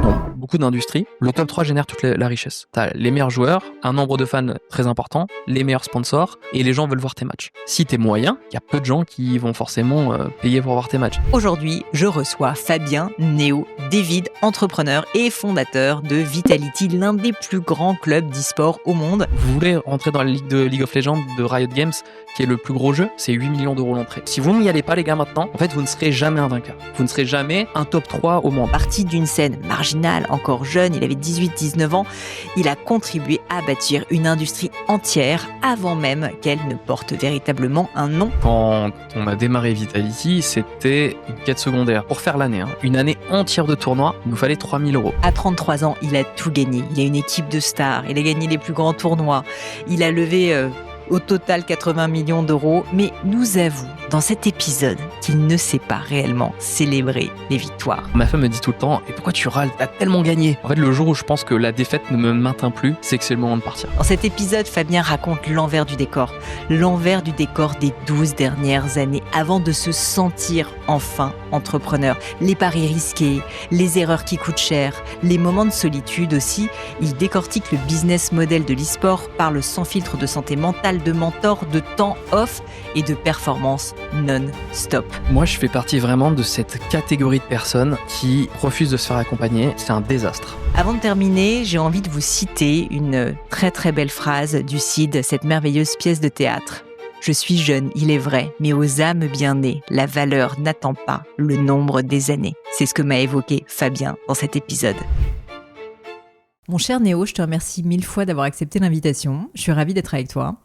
Dans beaucoup d'industries, le top 3 génère toute la richesse. T'as les meilleurs joueurs, un nombre de fans très important, les meilleurs sponsors, et les gens veulent voir tes matchs. Si t'es moyen, il y a peu de gens qui vont forcément payer pour voir tes matchs. Aujourd'hui, je reçois Fabien Néo David, entrepreneur et fondateur de Vitality, l'un des plus grands clubs d'e-sport au monde. Vous voulez rentrer dans la ligue de League of Legends de Riot Games, qui est le plus gros jeu, c'est 8 millions d'euros l'entrée. Si vous n'y allez pas les gars maintenant, en fait vous ne serez jamais un vainqueur. Vous ne serez jamais un top 3 au monde. Parti d'une scène marginale, encore jeune, il avait 18-19 ans, il a contribué à bâtir une industrie entière avant même qu'elle ne porte véritablement un nom. Quand on a démarré Vitality, c'était une quête secondaire. Pour faire l'année, une année entière de tournoi, il nous fallait 3 000 euros. À 33 ans, il a tout gagné. Il a une équipe de stars, il a gagné les plus grands tournois, il a levé au total 80 millions d'euros, mais nous avoue dans cet épisode qu'il ne sait pas réellement célébrer les victoires. Ma femme me dit tout le temps, et pourquoi tu râles, t'as tellement gagné. En fait, le jour où je pense que la défaite ne me maintient plus, c'est que c'est le moment de partir. Dans cet épisode, Fabien raconte l'envers du décor des 12 dernières années avant de se sentir enfin entrepreneur. Les paris risqués, les erreurs qui coûtent cher, les moments de solitude aussi. Il décortique le business model de l'e-sport, parle sans filtre de santé mentale, de mentor, de temps off et de performance non-stop. Moi, je fais partie vraiment de cette catégorie de personnes qui refusent de se faire accompagner. C'est un désastre. Avant de terminer, j'ai envie de vous citer une très très belle phrase du Cid, cette merveilleuse pièce de théâtre. Je suis jeune, il est vrai, mais aux âmes bien nées, la valeur n'attend pas le nombre des années. C'est ce que m'a évoqué Fabien dans cet épisode. Mon cher Néo, je te remercie 1000 fois d'avoir accepté l'invitation. Je suis ravie d'être avec toi.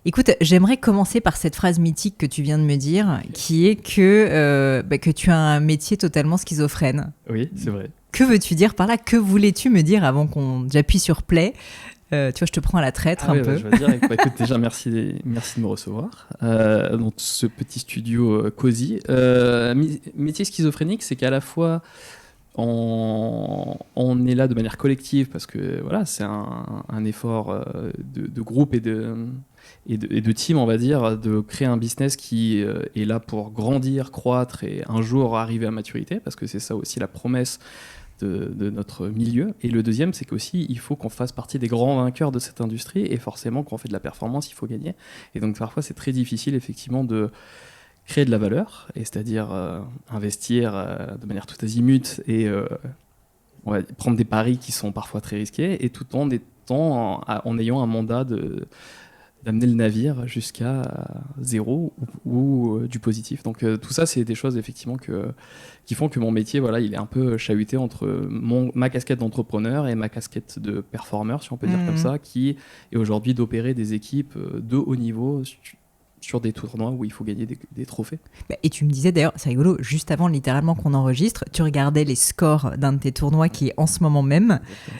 Écoute, j'aimerais commencer par cette phrase mythique que tu viens de me dire, qui est que tu as un métier totalement schizophrène. Oui, c'est vrai. Que veux-tu dire par là ? Que voulais-tu me dire avant j'appuie sur play ? Tu vois, je te prends à la traître un peu. Je vais dire, écoute, déjà, merci de me recevoir dans ce petit studio cosy. Métier schizophrénique, c'est qu'à la fois, on est là de manière collective parce que voilà, c'est un effort de groupe et de team, on va dire, de créer un business qui est là pour grandir, croître et un jour arriver à maturité, parce que c'est ça aussi la promesse de notre milieu. Et le deuxième, c'est qu'aussi, il faut qu'on fasse partie des grands vainqueurs de cette industrie, et forcément, quand on fait de la performance, il faut gagner. Et donc, parfois, c'est très difficile, effectivement, de créer de la valeur, et c'est-à-dire investir de manière tout azimut et prendre des paris qui sont parfois très risqués, et tout en ayant un mandat d'amener le navire jusqu'à zéro ou du positif. Donc tout ça, c'est des choses effectivement qui font que mon métier, voilà, il est un peu chahuté entre ma casquette d'entrepreneur et ma casquette de performeur, si on peut dire comme ça, qui est aujourd'hui d'opérer des équipes de haut niveau sur des tournois où il faut gagner des trophées. Et tu me disais d'ailleurs, c'est rigolo, juste avant littéralement qu'on enregistre, tu regardais les scores d'un de tes tournois qui est en ce moment même.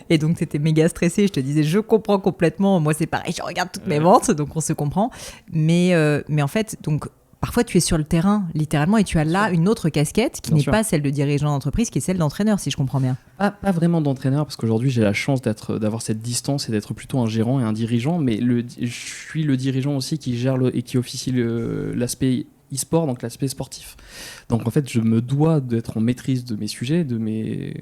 Et donc tu étais méga stressé. Je te disais, je comprends complètement. Moi, c'est pareil, je regarde toutes mes ventes, donc on se comprend. Mais en fait, donc parfois tu es sur le terrain littéralement et tu as là une autre casquette qui n'est pas celle de dirigeant d'entreprise, qui est celle d'entraîneur, si je comprends bien. Pas vraiment d'entraîneur, parce qu'aujourd'hui j'ai la chance d'avoir cette distance et d'être plutôt un gérant et un dirigeant, mais je suis le dirigeant aussi qui gère et qui officie l'aspect e-sport, donc l'aspect sportif. Donc en fait je me dois d'être en maîtrise de mes sujets, de mes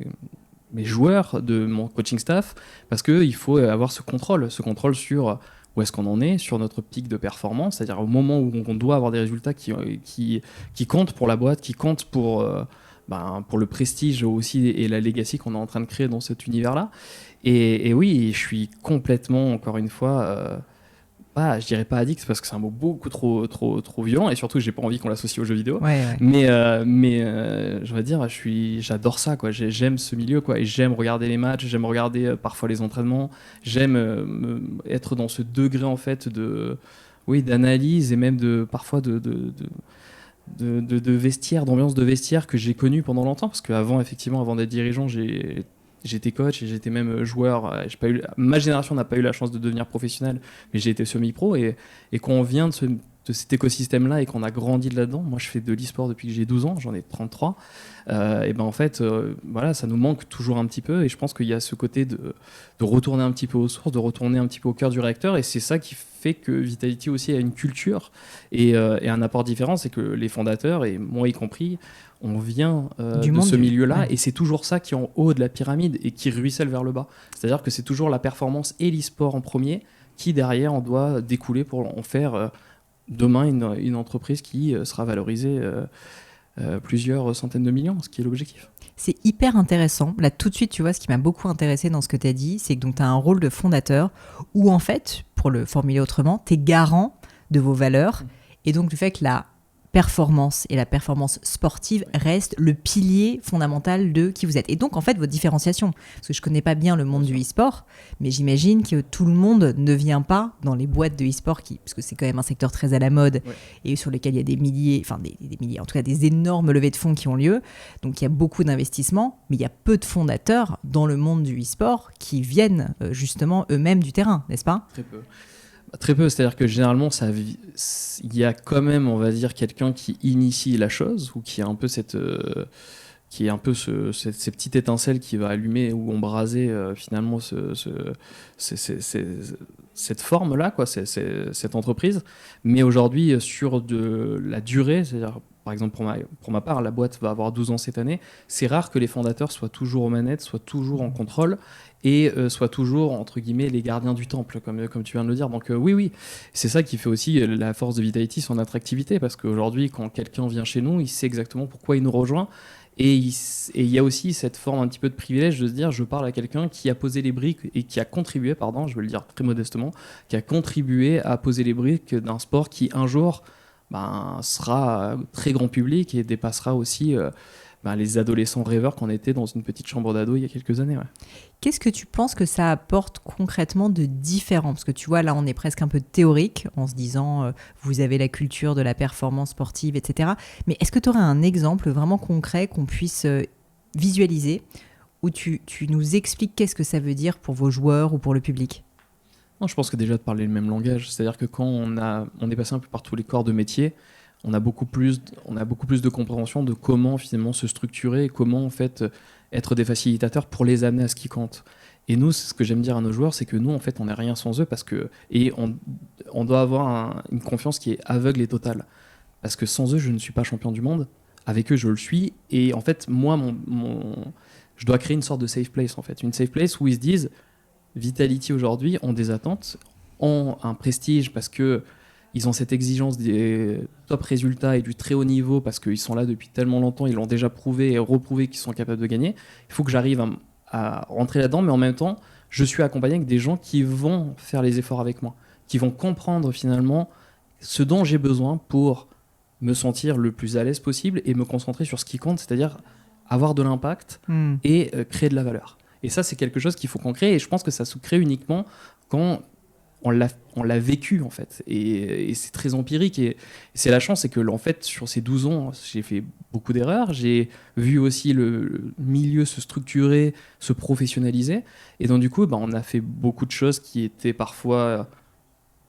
joueurs, de mon coaching staff, parce qu'il faut avoir ce contrôle sur où est-ce qu'on en est sur notre pic de performance, c'est-à-dire au moment où on doit avoir des résultats qui comptent pour la boîte, qui comptent pour le prestige aussi et la legacy qu'on est en train de créer dans cet univers-là. Et oui, je suis complètement, encore une fois, je dirais pas addict parce que c'est un mot beaucoup trop violent, et surtout j'ai pas envie qu'on l'associe aux jeux vidéo. Ouais. Mais je vais dire, j'adore ça, quoi. J'aime ce milieu, quoi, et j'aime regarder les matchs, j'aime regarder parfois les entraînements, j'aime être dans ce degré en fait d'analyse et même parfois de vestiaire, d'ambiance de vestiaire que j'ai connu pendant longtemps, parce qu'avant d'être dirigeant, j'étais coach et j'étais même joueur. Ma génération n'a pas eu la chance de devenir professionnel, mais j'ai été semi-pro, et quand on vient de cet écosystème-là et qu'on a grandi là-dedans. Moi, je fais de l'e-sport depuis que j'ai 12 ans, j'en ai 33. Et ben en fait, voilà, ça nous manque toujours un petit peu. Et je pense qu'il y a ce côté de retourner un petit peu aux sources, de retourner un petit peu au cœur du réacteur. Et c'est ça qui fait que Vitality aussi a une culture et un apport différent. C'est que les fondateurs, et moi y compris, on vient de ce milieu-là. Ouais. Et c'est toujours ça qui est en haut de la pyramide et qui ruisselle vers le bas. C'est-à-dire que c'est toujours la performance et l'e-sport en premier qui, derrière, on doit découler pour en faire... demain une entreprise qui sera valorisée plusieurs centaines de millions, ce qui est l'objectif. C'est hyper intéressant. Là, tout de suite, tu vois, ce qui m'a beaucoup intéressé dans ce que tu as dit, c'est que tu as un rôle de fondateur où, en fait, pour le formuler autrement, tu es garant de vos valeurs et donc du fait que la performance et la performance sportive restent le pilier fondamental de qui vous êtes. Et donc, en fait, votre différenciation. Parce que je ne connais pas bien le monde du e-sport, mais j'imagine que tout le monde ne vient pas dans les boîtes de e-sport, parce que c'est quand même un secteur très à la mode et sur lequel il y a des milliers, en tout cas des énormes levées de fonds qui ont lieu. Donc, il y a beaucoup d'investissements, mais il y a peu de fondateurs dans le monde du e-sport qui viennent justement eux-mêmes du terrain, n'est-ce pas ? Très peu. Très peu, c'est-à-dire que généralement, il y a quand même, on va dire, quelqu'un qui initie la chose, ou qui a un peu cette petite étincelle qui va allumer ou embraser finalement cette forme-là, quoi, cette entreprise. Mais aujourd'hui, sur de la durée, c'est-à-dire, par exemple, pour ma part, la boîte va avoir 12 ans cette année, c'est rare que les fondateurs soient toujours aux manettes, soient toujours en contrôle, et soient toujours, entre guillemets, les gardiens du temple, comme tu viens de le dire. Donc oui, c'est ça qui fait aussi la force de Vitality, son attractivité, parce qu'aujourd'hui, quand quelqu'un vient chez nous, il sait exactement pourquoi il nous rejoint, et il y a aussi cette forme un petit peu de privilège de se dire, je parle à quelqu'un qui a posé les briques, et qui a contribué, pardon, je veux le dire très modestement, qui a contribué à poser les briques d'un sport qui, un jour, sera très grand public et dépassera aussi... les adolescents rêveurs qu'on était dans une petite chambre d'ado il y a quelques années. Ouais. Qu'est-ce que tu penses que ça apporte concrètement de différent ? Parce que tu vois, là, on est presque un peu théorique en se disant, vous avez la culture de la performance sportive, etc. Mais est-ce que tu aurais un exemple vraiment concret qu'on puisse visualiser où tu nous expliques qu'est-ce que ça veut dire pour vos joueurs ou pour le public ? Non, je pense que déjà de parler le même langage. C'est-à-dire que quand on est passé un peu par tous les corps de métier, on a beaucoup plus de compréhension de comment finalement se structurer et comment en fait être des facilitateurs pour les amener à ce qui compte. Et nous, c'est ce que j'aime dire à nos joueurs, c'est que nous en fait on n'est rien sans eux et on doit avoir une confiance qui est aveugle et totale. Parce que sans eux, je ne suis pas champion du monde. Avec eux, je le suis. Et en fait, moi, je dois créer une sorte de safe place en fait, une safe place où ils se disent Vitality aujourd'hui ont des attentes, ont un prestige parce que ils ont cette exigence des top résultats et du très haut niveau parce qu'ils sont là depuis tellement longtemps, ils l'ont déjà prouvé et reprouvé qu'ils sont capables de gagner. Il faut que j'arrive à rentrer là-dedans, mais en même temps, je suis accompagné avec des gens qui vont faire les efforts avec moi, qui vont comprendre finalement ce dont j'ai besoin pour me sentir le plus à l'aise possible et me concentrer sur ce qui compte, c'est-à-dire avoir de l'impact et créer de la valeur. Et ça, c'est quelque chose qu'il faut qu'on crée, et je pense que ça se crée uniquement quand... On l'a vécu en fait et c'est très empirique et c'est la chance, c'est que en fait sur ces 12 ans j'ai fait beaucoup d'erreurs, j'ai vu aussi le milieu se structurer, se professionnaliser et donc du coup on a fait beaucoup de choses qui étaient parfois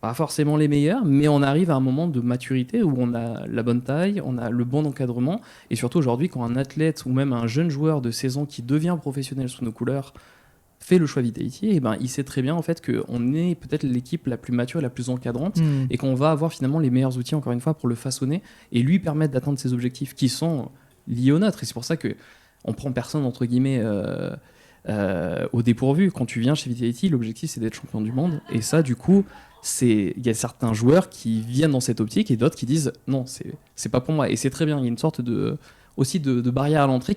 pas forcément les meilleures, mais on arrive à un moment de maturité où on a la bonne taille, on a le bon encadrement et surtout aujourd'hui quand un athlète ou même un jeune joueur de 16 ans qui devient professionnel sous nos couleurs fait le choix Vitality, et il sait très bien en fait qu'on est peut-être l'équipe la plus mature et la plus encadrante et qu'on va avoir finalement les meilleurs outils encore une fois pour le façonner et lui permettre d'atteindre ses objectifs qui sont liés aux nôtres. Et c'est pour ça qu'on prend personne entre guillemets au dépourvu. Quand tu viens chez Vitality, l'objectif c'est d'être champion du monde et ça du coup il y a certains joueurs qui viennent dans cette optique et d'autres qui disent non, c'est pas pour moi, et c'est très bien. Il y a une sorte aussi de barrière à l'entrée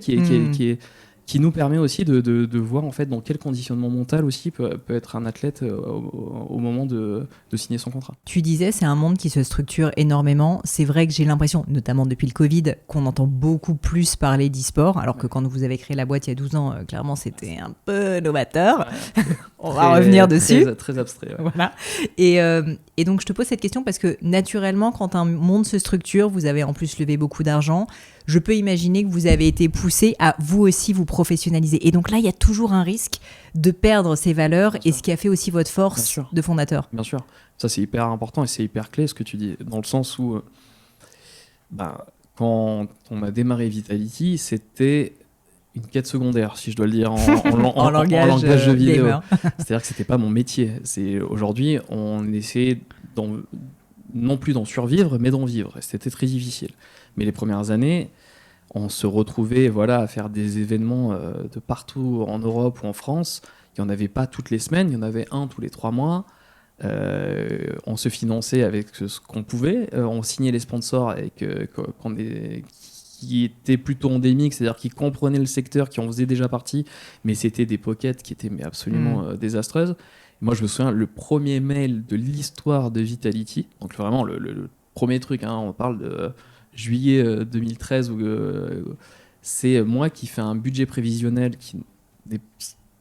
qui nous permet aussi de voir en fait dans quel conditionnement mental aussi peut être un athlète au moment de signer son contrat. Tu disais, c'est un monde qui se structure énormément. C'est vrai que j'ai l'impression, notamment depuis le Covid, qu'on entend beaucoup plus parler d'e-sport, alors que quand vous avez créé la boîte il y a 12 ans, clairement c'était un peu novateur. Ouais. On va revenir dessus. Très abstrait. Ouais. Voilà. Et donc je te pose cette question parce que naturellement, quand un monde se structure, vous avez en plus levé beaucoup d'argent. Je peux imaginer que vous avez été poussé à vous aussi vous professionnaliser. Et donc là, il y a toujours un risque de perdre ces valeurs et ce qui a fait aussi votre force de fondateur. Bien sûr. Ça, c'est hyper important et c'est hyper clé ce que tu dis, dans le sens où quand on a démarré Vitality, c'était une quête secondaire, si je dois le dire en langage jeu vidéo. C'est-à-dire que c'était pas mon métier. Aujourd'hui, on essaie non plus d'en survivre, mais d'en vivre. Et c'était très difficile. Mais les premières années, on se retrouvait à faire des événements de partout en Europe ou en France. Il n'y en avait pas toutes les semaines, il y en avait un tous les 3 mois. On se finançait avec ce qu'on pouvait. On signait les sponsors qui étaient plutôt endémiques, c'est-à-dire qui comprenaient le secteur, qui en faisaient déjà partie, mais c'était des pockets qui étaient absolument désastreuses. Et moi, je me souviens, le premier mail de l'histoire de Vitality, donc vraiment le premier truc, on parle de juillet 2013, où c'est moi qui fais un budget prévisionnel qui n'est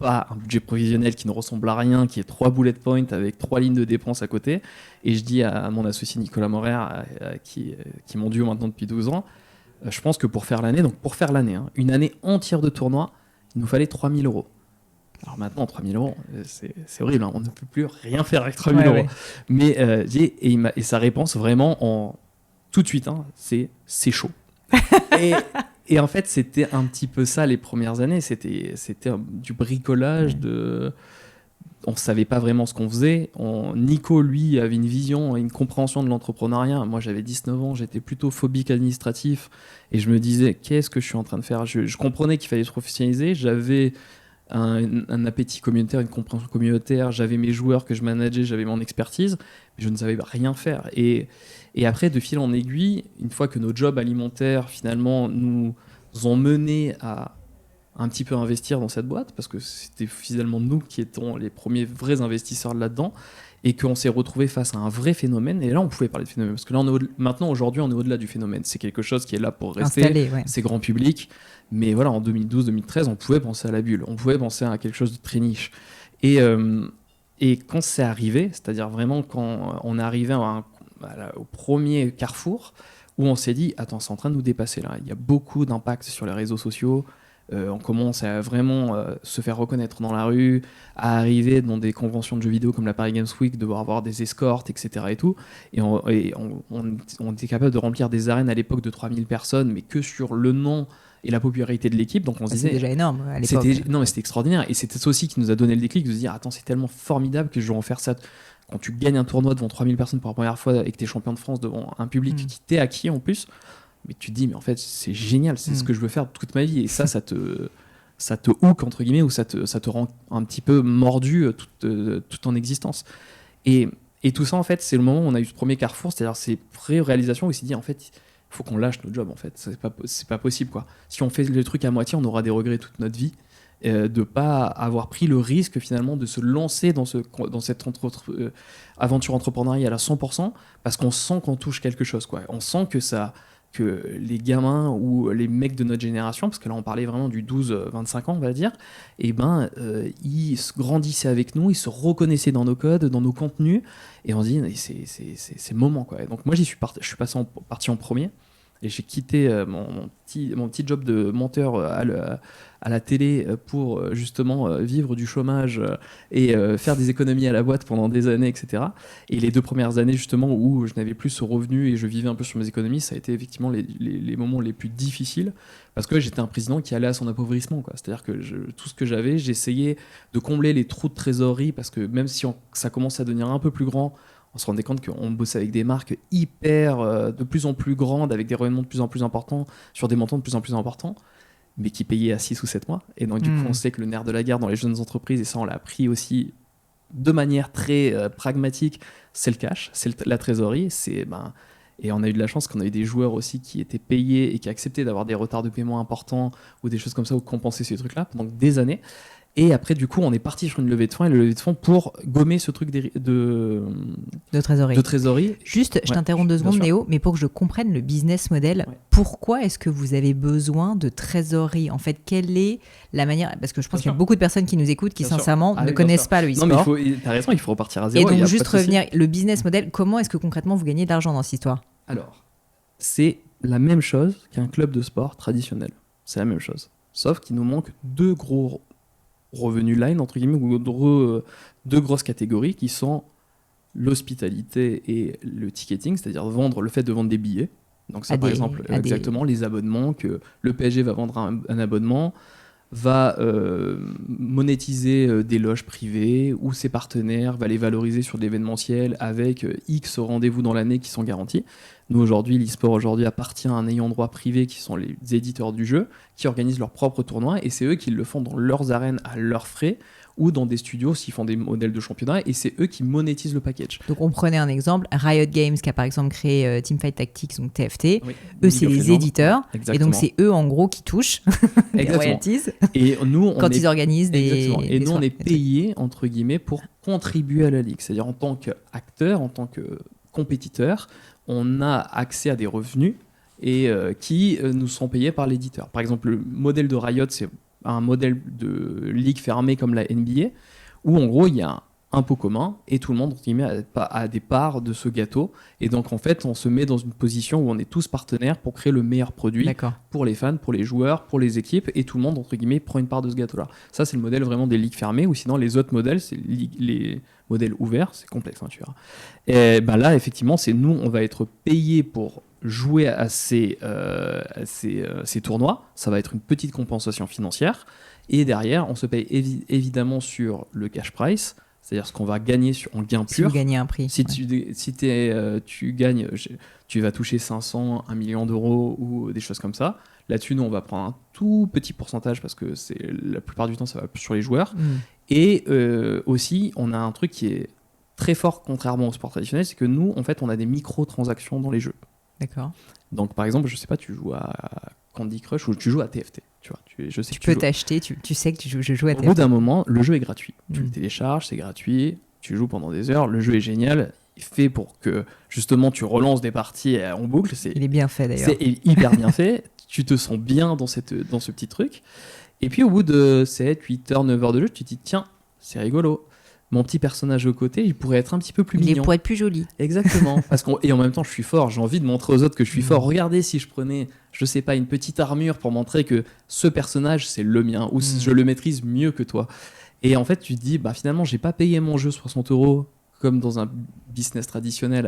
pas un budget prévisionnel qui ne ressemble à rien, qui est 3 bullet points avec 3 lignes de dépenses à côté. Et je dis à mon associé Nicolas Morer, qui est mon duo maintenant depuis 12 ans, je pense que pour faire l'année, une année entière de tournoi, il nous fallait 3 000 €. Alors maintenant, 3 000 €, c'est horrible, on ne peut plus rien faire avec 3 000 €. Mais et sa réponse vraiment tout de suite, c'est chaud. Et en fait, c'était un petit peu ça les premières années. C'était du bricolage. On ne savait pas vraiment ce qu'on faisait. Nico, lui, avait une vision, une compréhension de l'entrepreneuriat. Moi, j'avais 19 ans, j'étais plutôt phobique administratif. Et je me disais, qu'est-ce que je suis en train de faire ? Je comprenais qu'il fallait se professionnaliser. J'avais un appétit communautaire, une compréhension communautaire. J'avais mes joueurs que je manageais, j'avais mon expertise. Mais je ne savais rien faire. Et après, de fil en aiguille, une fois que nos jobs alimentaires, finalement, nous ont menés à un petit peu investir dans cette boîte, parce que c'était finalement nous qui étions les premiers vrais investisseurs là-dedans, et qu'on s'est retrouvé face à un vrai phénomène. Et là, on pouvait parler de phénomène, parce que là, maintenant, aujourd'hui, on est au-delà du phénomène. C'est quelque chose qui est là pour rester, installé, c'est grand public. Mais voilà, en 2012-2013, on pouvait penser à la bulle, on pouvait penser à quelque chose de très niche. Et quand c'est arrivé, c'est-à-dire vraiment quand on est arrivé au premier carrefour, où on s'est dit, attends, c'est en train de nous dépasser là. Il y a beaucoup d'impact sur les réseaux sociaux. On commence à vraiment se faire reconnaître dans la rue, à arriver dans des conventions de jeux vidéo comme la Paris Games Week, devoir avoir des escortes, etc. Et tout. Et on était capable de remplir des arènes à l'époque de 3000 personnes, mais que sur le nom et la popularité de l'équipe. Donc on se disait, c'était déjà énorme à l'époque. Non, mais c'était extraordinaire. Et c'était ça aussi qui nous a donné le déclic de se dire, attends, c'est tellement formidable que je vais en faire ça. Quand tu gagnes un tournoi devant 3000 personnes pour la première fois et que tu es champion de France devant un public qui t'est acquis en plus, mais tu te dis, mais en fait, c'est génial, c'est ce que je veux faire toute ma vie. Et ça te hook, entre guillemets, ou ça te rend un petit peu mordu toute ton existence. Et tout ça, en fait, c'est le moment où on a eu ce premier carrefour, c'est-à-dire ces pré-réalisations où il s'est dit, en fait, il faut qu'on lâche nos jobs, en fait. C'est pas possible, quoi. Si on fait le truc à moitié, on aura des regrets toute notre vie. De pas avoir pris le risque finalement de se lancer dans cette aventure entrepreneuriale à 100%, parce qu'on sent qu'on touche quelque chose, quoi. On sent que les gamins ou les mecs de notre génération, parce que là on parlait vraiment du 12-25 ans on va dire, et ils grandissaient avec nous, ils se reconnaissaient dans nos codes, dans nos contenus, et on se dit c'est le moment, quoi. Et donc moi je suis parti en premier. Et j'ai quitté mon petit job de monteur à la télé pour justement vivre du chômage et faire des économies à la boîte pendant des années, etc. Et les 2 premières années justement où je n'avais plus ce revenu et je vivais un peu sur mes économies, ça a été effectivement les moments les plus difficiles, parce que j'étais un président qui allait à son appauvrissement, quoi. C'est-à-dire que tout ce que j'avais, j'essayais de combler les trous de trésorerie, parce que même si ça commençait à devenir un peu plus grand, on se rendait compte qu'on bossait avec des marques de plus en plus grandes, avec des revenus de plus en plus importants, sur des montants de plus en plus importants, mais qui payaient à 6 ou 7 mois. Et donc, du coup, on sait que le nerf de la guerre dans les jeunes entreprises, et ça, on l'a appris aussi de manière très pragmatique, c'est le cash, c'est la trésorerie. Et on a eu de la chance qu'on a eu des joueurs aussi qui étaient payés et qui acceptaient d'avoir des retards de paiement importants ou des choses comme ça, ou compenser ces trucs-là pendant des années. Et après, du coup, on est parti sur une levée de fonds, et le levée de fonds pour gommer ce truc de trésorerie. Juste, je t'interromps 2 secondes, Néo, mais pour que je comprenne le business model, pourquoi est-ce que vous avez besoin de trésorerie ? En fait, quelle est la manière ? Parce que je pense qu'il y a beaucoup de personnes qui nous écoutent qui, sincèrement, ne connaissent pas le e-sport. Non, mais t'as raison, il faut repartir à zéro. Et donc, juste revenir, le business model, comment est-ce que concrètement vous gagnez de l'argent dans cette histoire ? Alors, c'est la même chose qu'un club de sport traditionnel. C'est la même chose. Sauf qu'il nous manque 2 gros revenus line, entre guillemets, ou 2 grosses catégories qui sont l'hospitalité et le ticketing, c'est-à-dire le fait de vendre des billets. Donc ça, par exemple, exactement, les abonnements, que le PSG va vendre un abonnement, va monétiser des loges privées ou ses partenaires, va les valoriser sur de l'événementiel avec X rendez-vous dans l'année qui sont garantis. Nous, aujourd'hui, l'e-sport appartient à un ayant droit privé qui sont les éditeurs du jeu, qui organisent leurs propres tournois, et c'est eux qui le font dans leurs arènes à leurs frais, ou dans des studios s'ils font des modèles de championnat, et c'est eux qui monétisent le package. Donc on prenait un exemple, Riot Games qui a par exemple créé Teamfight Tactics, donc TFT, eux c'est les éditeurs, et donc c'est eux en gros qui touchent les royalties et nous, quand ils organisent des et nous on est payés entre guillemets pour contribuer à la ligue, c'est-à-dire en tant qu'acteur, en tant que compétiteur, on a accès à des revenus et qui nous sont payés par l'éditeur. Par exemple, le modèle de Riot, c'est un modèle de ligue fermée comme la NBA, où en gros il y a un pot commun et tout le monde a des parts de ce gâteau, et donc en fait on se met dans une position où on est tous partenaires pour créer le meilleur produit pour les fans, pour les joueurs, pour les équipes, et tout le monde entre guillemets prend une part de ce gâteau là. Ça c'est le modèle vraiment des ligues fermées, ou sinon les autres modèles c'est les modèles ouverts, c'est complexe tu vois. Et ben là effectivement c'est nous, on va être payé pour jouer à ces tournois, ça va être une petite compensation financière, et derrière on se paye évidemment sur le cash price, c'est-à-dire ce qu'on va gagner en gain pur. Si vous gagnez un prix. Si tu gagnes, tu vas toucher 500, 1 million d'euros ou des choses comme ça. Là-dessus, nous, on va prendre un tout petit pourcentage parce que la plupart du temps, ça va sur les joueurs. Et aussi, on a un truc qui est très fort contrairement au sport traditionnel, c'est que nous, en fait, on a des micro-transactions dans les jeux. D'accord. Donc, par exemple, je sais pas, tu joues à Candy Crush ou tu joues à TFT. Tu vois, tu peux t'acheter, tu sais que je joue à TFT. Au bout d'un moment, le jeu est gratuit. Tu le télécharges, c'est gratuit, tu joues pendant des heures, le jeu est génial, il est fait pour que justement tu relances des parties en boucle. Il est bien fait d'ailleurs. C'est hyper bien fait, tu te sens bien dans ce petit truc. Et puis au bout de 7, 8 heures, 9 heures de jeu, tu te dis tiens, c'est rigolo. Mon petit personnage au côté, il pourrait être un petit peu plus mignon. Il pourrait être plus joli. Exactement. Et en même temps, je suis fort. J'ai envie de montrer aux autres que je suis fort. Regardez, si je prenais, je sais pas, une petite armure pour montrer que ce personnage, c'est le mien, ou je le maîtrise mieux que toi. Et en fait, tu te dis, bah finalement, j'ai pas payé mon jeu 60 € comme dans un business traditionnel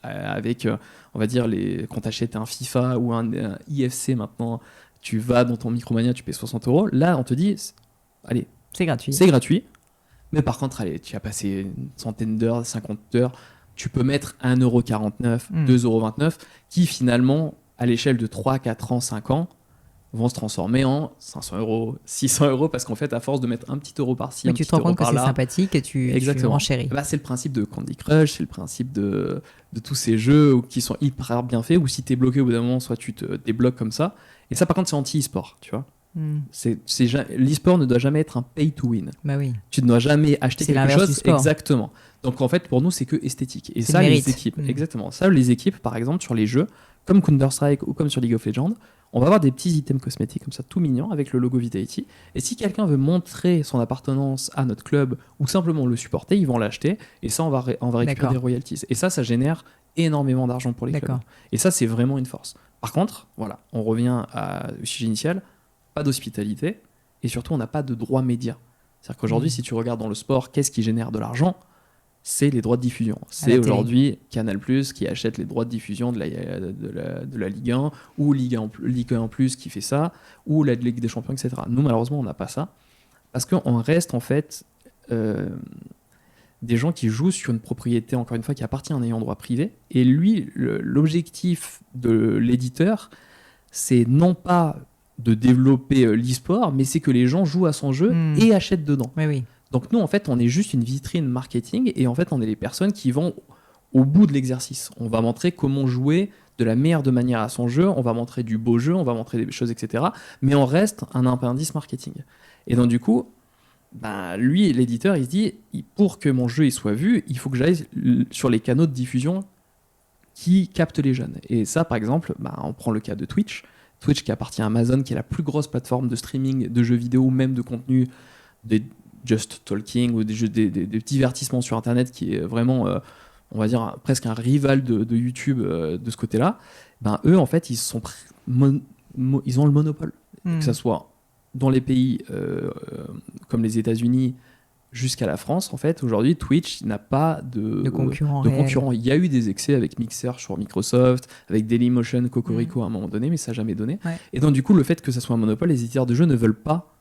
avec on va dire, quand t'achètes un FIFA ou un IFC maintenant, tu vas dans ton Micromania, tu payes 60 €. Là, on te dit, allez, c'est gratuit. C'est gratuit. Mais par contre, allez, tu as passé une centaine d'heures, 50 heures, tu peux mettre 1,49 €, 2,29 €, qui finalement, à l'échelle de 3, 4 ans, 5 ans, vont se transformer en 500 €, 600 €, parce qu'en fait, à force de mettre un petit euro par-ci, tu te rends compte que c'est sympathique et tu renchéris. Bah, c'est le principe de Candy Crush, c'est le principe de tous ces jeux qui sont hyper bien faits, ou si tu es bloqué au bout d'un moment, soit tu te débloques comme ça. Et ça, par contre, c'est anti-e-sport, tu vois. L'e-sport ne doit jamais être un pay to win. Bah oui. Tu ne dois jamais acheter quelque chose. Exactement. Donc en fait, pour nous, c'est que esthétique. Et ça, les équipes, exactement. Ça, les équipes, par exemple, sur les jeux, comme Counter-Strike ou comme sur League of Legends, on va avoir des petits items cosmétiques comme ça, tout mignons, avec le logo Vitality. Et si quelqu'un veut montrer son appartenance à notre club ou simplement le supporter, ils vont l'acheter. Et ça, on va récupérer des royalties. Et ça génère énormément d'argent pour les clubs. Et ça, c'est vraiment une force. Par contre, voilà, on revient au sujet initial. Pas d'hospitalité, et surtout on n'a pas de droits médias. C'est-à-dire qu'aujourd'hui, si tu regardes dans le sport, qu'est-ce qui génère de l'argent ? C'est les droits de diffusion. C'est aujourd'hui Canal+, qui achète les droits de diffusion de la Ligue 1, ou Ligue 1+, qui fait ça, ou la Ligue des Champions, etc. Nous, malheureusement, on n'a pas ça, parce qu'on reste en fait des gens qui jouent sur une propriété, encore une fois, qui appartient à un ayant droit privé, et lui, l'objectif de l'éditeur, c'est non pas de développer l'e-sport, mais c'est que les gens jouent à son jeu et achètent dedans. Oui. Donc nous, en fait, on est juste une vitrine marketing, et en fait, on est les personnes qui vont au bout de l'exercice. On va montrer comment jouer de la meilleure de manière à son jeu, on va montrer du beau jeu, on va montrer des choses, etc. Mais on reste un appendice marketing. Et donc du coup, lui, l'éditeur, il se dit, pour que mon jeu il soit vu, il faut que j'aille sur les canaux de diffusion qui captent les jeunes. Et ça, par exemple, on prend le cas de Twitch qui appartient à Amazon, qui est la plus grosse plateforme de streaming de jeux vidéo, ou même de contenu, des just talking, ou des divertissements sur Internet, qui est vraiment, on va dire, presque un rival de YouTube de ce côté-là. Eux, en fait, ils ont le monopole. Que ça soit dans les pays comme les États-Unis, jusqu'à la France, en fait, aujourd'hui, Twitch n'a pas de concurrent. Il y a eu des excès avec Mixer sur Microsoft, avec Dailymotion, Cocorico à un moment donné, mais ça n'a jamais donné. Ouais. Et donc, du coup, le fait que ça soit un monopole, les éditeurs de jeux ne veulent pas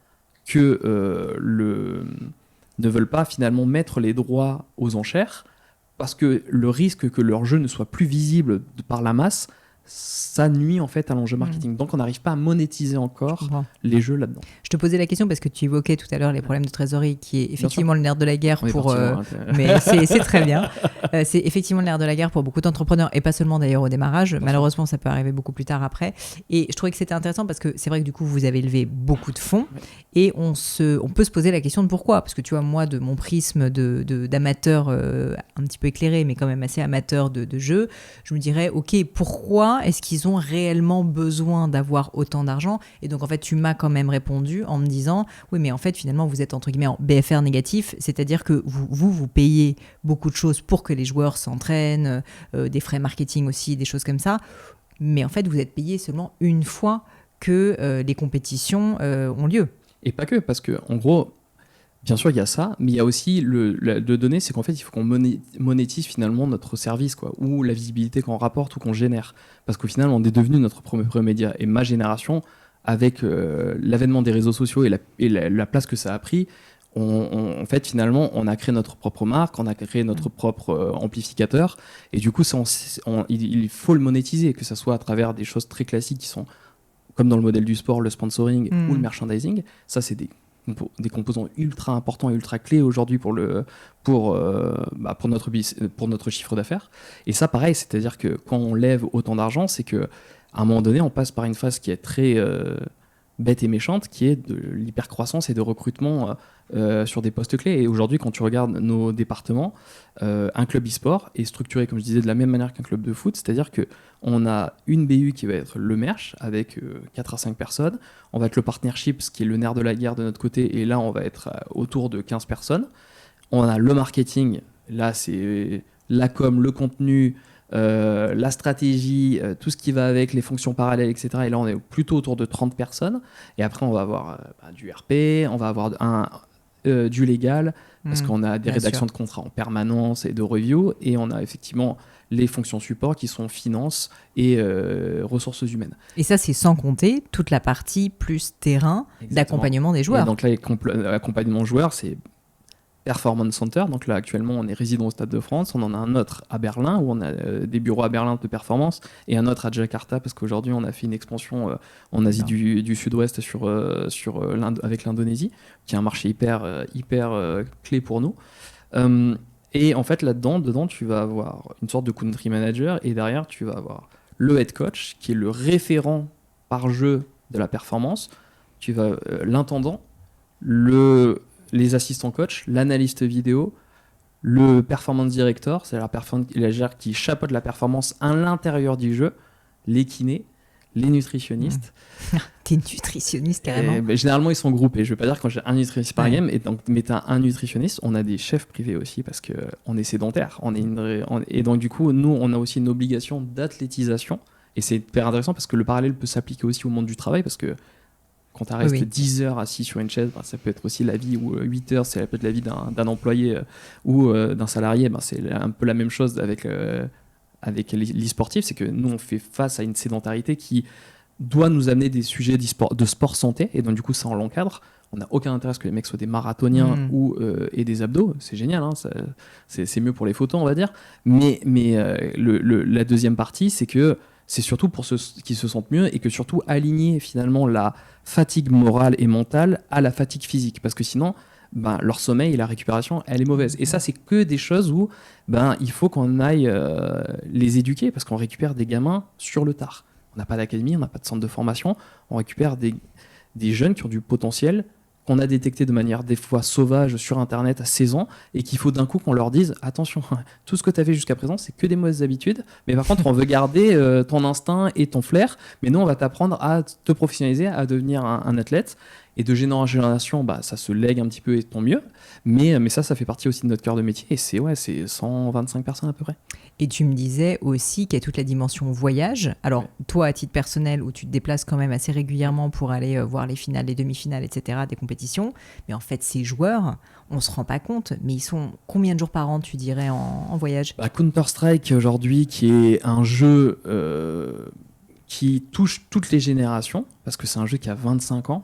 ne veulent pas finalement mettre les droits aux enchères, parce que le risque que leur jeu ne soit plus visible par la masse, ça nuit en fait à l'enjeu marketing. Donc on n'arrive pas à monétiser encore les jeux là-dedans. Je te posais la question parce que tu évoquais tout à l'heure les problèmes de trésorerie, qui est effectivement le nerf de la guerre mais c'est très bien. C'est effectivement le nerf de la guerre pour beaucoup d'entrepreneurs et pas seulement d'ailleurs au démarrage. Malheureusement, ça peut arriver beaucoup plus tard après. Et je trouvais que c'était intéressant parce que c'est vrai que du coup vous avez levé beaucoup de fonds et on peut se poser la question de pourquoi. Parce que tu vois, moi de mon prisme d'amateur un petit peu éclairé mais quand même assez amateur de jeux, je me dirais ok, pourquoi est-ce qu'ils ont réellement besoin d'avoir autant d'argent? Et donc en fait tu m'as quand même répondu en me disant oui, mais en fait finalement vous êtes entre guillemets en BFR négatif, c'est-à-dire que vous payez beaucoup de choses pour que les joueurs s'entraînent, des frais marketing aussi, des choses comme ça, mais en fait vous êtes payé seulement une fois que les compétitions ont lieu. Et pas que, parce que en gros, bien sûr, il y a ça, mais il y a aussi le donné, c'est qu'en fait, il faut qu'on monétise finalement notre service, quoi, ou la visibilité qu'on rapporte ou qu'on génère. Parce qu'au final, on est devenu notre propre média. Et ma génération, avec l'avènement des réseaux sociaux et la place que ça a pris, en fait, finalement, on a créé notre propre marque, on a créé notre propre amplificateur. Et du coup, il faut le monétiser, que ce soit à travers des choses très classiques qui sont, comme dans le modèle du sport, le sponsoring ou le merchandising. Ça, c'est des composants ultra importants et ultra clés aujourd'hui pour notre chiffre d'affaires. Et ça, pareil, c'est-à-dire que quand on lève autant d'argent, c'est qu'à un moment donné, on passe par une phase qui est très bête et méchante, qui est de l'hypercroissance et de recrutement sur des postes clés. Et aujourd'hui, quand tu regardes nos départements, un club e-sport est structuré, comme je disais, de la même manière qu'un club de foot, c'est-à-dire qu'on a une BU qui va être le merch, avec 4 à 5 personnes. On va être le partnership, ce qui est le nerf de la guerre de notre côté, et là, on va être autour de 15 personnes. On a le marketing, là, c'est la com, le contenu, la stratégie, tout ce qui va avec les fonctions parallèles, etc. Et là, on est plutôt autour de 30 personnes. Et après, on va avoir du RP, on va avoir du légal, parce qu'on a des rédactions de contrats en permanence et de review. Et on a effectivement les fonctions support qui sont finance et ressources humaines. Et ça, c'est sans compter toute la partie plus terrain d'accompagnement des joueurs. Et donc là, l'accompagnement joueur, c'est Performance Center. Donc là, actuellement, on est résident au Stade de France. On en a un autre à Berlin, où on a des bureaux à Berlin de performance, et un autre à Jakarta, parce qu'aujourd'hui, on a fait une expansion en Asie du Sud-Ouest avec l'Indonésie, qui est un marché hyper clé pour nous. Et en fait, dedans, tu vas avoir une sorte de country manager, et derrière, tu vas avoir le head coach, qui est le référent par jeu de la performance. Tu vas l'intendant, les assistants coach, l'analyste vidéo, le performance director, c'est la personne qui chapeaute la performance à l'intérieur du jeu, les kinés, les nutritionnistes. T'es nutritionniste carrément. Généralement, ils sont groupés. Je ne veux pas dire quand j'ai un nutritionniste par game, mais tu as un nutritionniste. On a des chefs privés aussi parce qu'on est sédentaire. Et donc, du coup, nous, on a aussi une obligation d'athlétisation. Et c'est hyper intéressant parce que le parallèle peut s'appliquer aussi au monde du travail, parce que quand tu restes 10 heures assis sur une chaise, ça peut être aussi la vie, ou 8 heures, ça peut être la vie d'un employé ou d'un salarié. C'est un peu la même chose avec l'e-sportif, c'est que nous, on fait face à une sédentarité qui doit nous amener des sujets de sport santé, et donc du coup, ça, on l'encadre. On n'a aucun intérêt à ce que les mecs soient des marathoniens et des abdos. C'est génial, hein, c'est mieux pour les photos, on va dire. Mais la deuxième partie, c'est que c'est surtout pour ceux qui se sentent mieux, et que surtout aligner finalement la fatigue morale et mentale à la fatigue physique, parce que sinon leur sommeil et la récupération, elle est mauvaise. Et ça, c'est que des choses où il faut qu'on aille les éduquer, parce qu'on récupère des gamins sur le tard. On n'a pas d'académie, on n'a pas de centre de formation, on récupère des jeunes qui ont du potentiel, qu'on a détecté de manière des fois sauvage sur Internet à 16 ans, et qu'il faut d'un coup qu'on leur dise attention, tout ce que tu as fait jusqu'à présent, c'est que des mauvaises habitudes, mais par contre, on veut garder ton instinct et ton flair, mais nous, on va t'apprendre à te professionnaliser, à devenir un athlète. Et de génération en génération, ça se lègue un petit peu et tant mieux. Mais ça fait partie aussi de notre cœur de métier. Et c'est 125 personnes à peu près. Et tu me disais aussi qu'il y a toute la dimension voyage. Alors, toi, à titre personnel, où tu te déplaces quand même assez régulièrement pour aller voir les finales, les demi-finales, etc., des compétitions. Mais en fait, ces joueurs, on ne se rend pas compte, mais ils sont combien de jours par an, tu dirais, en voyage ? Counter-Strike, aujourd'hui, qui est un jeu qui touche toutes les générations, parce que c'est un jeu qui a 25 ans.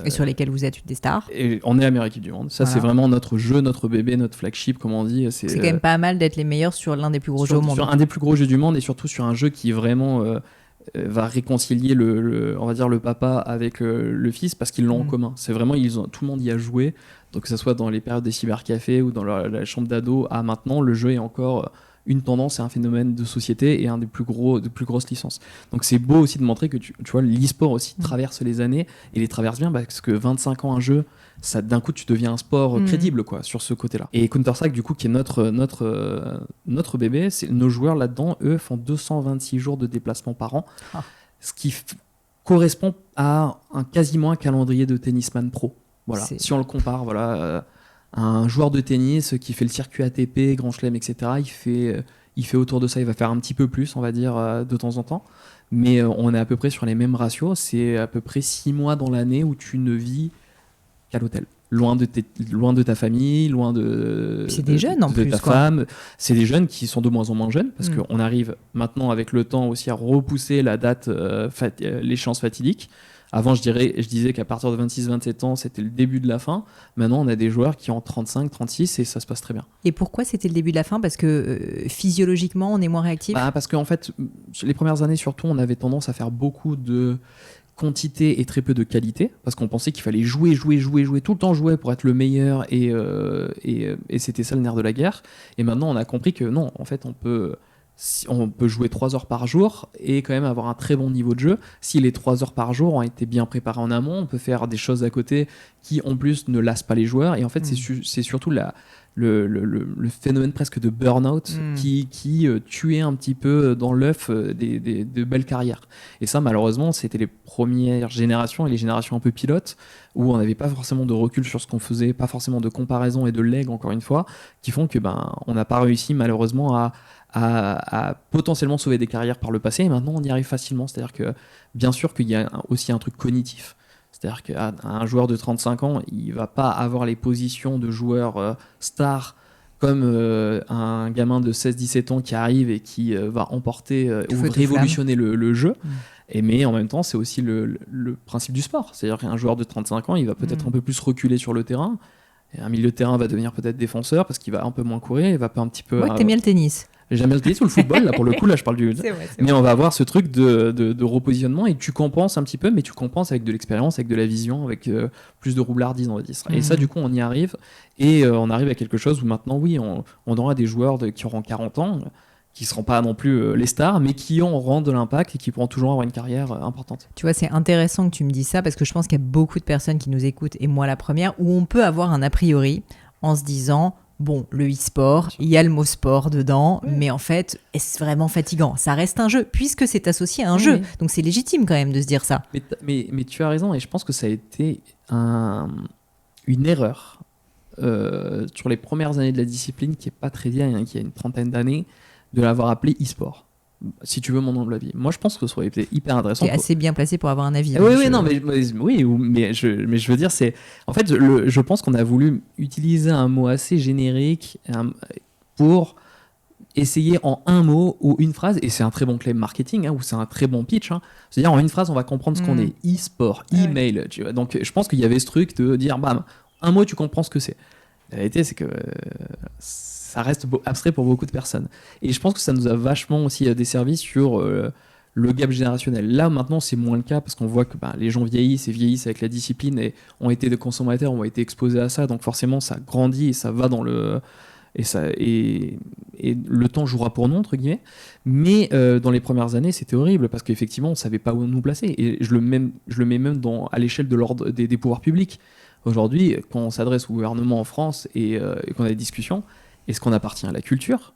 Et sur lesquels vous êtes des stars. Et on est la meilleure équipe du monde. Ça, c'est vraiment notre jeu, notre bébé, notre flagship, comme on dit. C'est quand même pas mal d'être les meilleurs sur l'un des plus gros jeux au monde. Sur un des plus gros jeux du monde, et surtout sur un jeu qui vraiment va réconcilier on va dire le papa avec le fils, parce qu'ils l'ont en commun. C'est vraiment, tout le monde y a joué. Donc que ce soit dans les périodes des cybercafés ou dans la chambre d'ado, à maintenant, le jeu est encore une tendance et un phénomène de société et un des plus grosses licences. Donc c'est beau aussi de montrer que tu vois, l'e-sport aussi traverse les années, et les traverse bien, parce que 25 ans un jeu, ça, d'un coup tu deviens un sport crédible quoi, sur ce côté-là. Et Counter-Strike du coup, qui est notre bébé, nos joueurs là-dedans, eux, font 226 jours de déplacement par an, ce qui correspond à quasiment un calendrier de tennisman pro. Voilà. Si on le compare, un joueur de tennis qui fait le circuit ATP, Grand Chelem, etc., il fait autour de ça, il va faire un petit peu plus, on va dire, de temps en temps. Mais on est à peu près sur les mêmes ratios. C'est à peu près 6 mois dans l'année où tu ne vis qu'à l'hôtel. Loin de ta famille, loin de ta femme. C'est des jeunes qui sont de moins en moins jeunes, parce qu'on arrive maintenant avec le temps aussi à repousser la date, l'échéance fatidique. Avant, je disais qu'à partir de 26-27 ans, c'était le début de la fin. Maintenant, on a des joueurs qui ont 35-36 et ça se passe très bien. Et pourquoi c'était le début de la fin ? Parce que physiologiquement, on est moins réactif ? Parce qu'en fait, les premières années, surtout, on avait tendance à faire beaucoup de quantité et très peu de qualité, parce qu'on pensait qu'il fallait jouer, tout le temps jouer pour être le meilleur, et c'était ça le nerf de la guerre. Et maintenant, on a compris que non, en fait, on peut jouer 3 heures par jour et quand même avoir un très bon niveau de jeu. Si les 3 heures par jour ont été bien préparées en amont, on peut faire des choses à côté qui en plus ne lassent pas les joueurs. Et en fait, c'est surtout le phénomène presque de burn-out qui tuait un petit peu dans l'œuf de belles carrières. Et ça, malheureusement, c'était les premières générations et les générations un peu pilotes, où on n'avait pas forcément de recul sur ce qu'on faisait, pas forcément de comparaison et de leg, encore une fois, qui font que on n'a pas réussi malheureusement à potentiellement sauver des carrières par le passé, et maintenant on y arrive facilement. C'est-à-dire que bien sûr qu'il y a aussi un truc cognitif. C'est-à-dire qu'un joueur de 35 ans, il va pas avoir les positions de joueur star comme un gamin de 16-17 ans qui arrive et qui va emporter ou révolutionner le jeu. Mais en même temps, c'est aussi le principe du sport. C'est-à-dire qu'un joueur de 35 ans, il va peut-être un peu plus reculer sur le terrain. Et un milieu de terrain va devenir peut-être défenseur parce qu'il va un peu moins courir, il va pas un petit peu... Ouais, que t'aimes bien le tennis. J'aime bien le tennis ou le football, là pour le coup, là je parle du... Mais on va avoir ce truc de repositionnement, et tu compenses un petit peu, mais tu compenses avec de l'expérience, avec de la vision, avec plus de roublardise, on va dire. Et ça, du coup, on y arrive, et on arrive à quelque chose où maintenant, oui, on aura des joueurs qui auront 40 ans, qui ne seront pas non plus les stars, mais qui auront de l'impact et qui pourront toujours avoir une carrière importante. Tu vois, c'est intéressant que tu me dises ça, parce que je pense qu'il y a beaucoup de personnes qui nous écoutent, et moi la première, où on peut avoir un a priori en se disant... Bon, le e-sport, il y a le mot sport dedans, mais en fait, est-ce vraiment fatigant ? Ça reste un jeu, puisque c'est associé à un jeu. Donc c'est légitime quand même de se dire ça. Mais tu as raison, et je pense que ça a été une erreur sur les premières années de la discipline, qui n'est pas très vieille, qui a une trentaine d'années, de l'avoir appelé e-sport. Si tu veux mon humble avis. Moi, je pense que ça aurait été hyper intéressant. Tu es assez bien placé pour avoir un avis. Mais je veux dire, c'est... En fait, je pense qu'on a voulu utiliser un mot assez générique pour essayer en un mot ou une phrase, et c'est un très bon claim marketing, ou c'est un très bon pitch. C'est-à-dire, en une phrase, on va comprendre ce qu'on est. E-sport, email. Tu vois. Donc, je pense qu'il y avait ce truc de dire, bam, un mot, tu comprends ce que c'est. La réalité, c'est que... ça reste abstrait pour beaucoup de personnes. Et je pense que ça nous a vachement aussi desservi sur le gap générationnel. Là, maintenant, c'est moins le cas, parce qu'on voit que les gens vieillissent avec la discipline, et ont été des consommateurs, ont été exposés à ça, donc forcément, ça grandit et ça va dans le... Et le temps jouera pour nous, entre guillemets. Mais dans les premières années, c'était horrible, parce qu'effectivement, on ne savait pas où nous placer. Et je le mets même à l'échelle de l'ordre des pouvoirs publics. Aujourd'hui, quand on s'adresse au gouvernement en France et qu'on a des discussions, est-ce qu'on appartient à la culture ?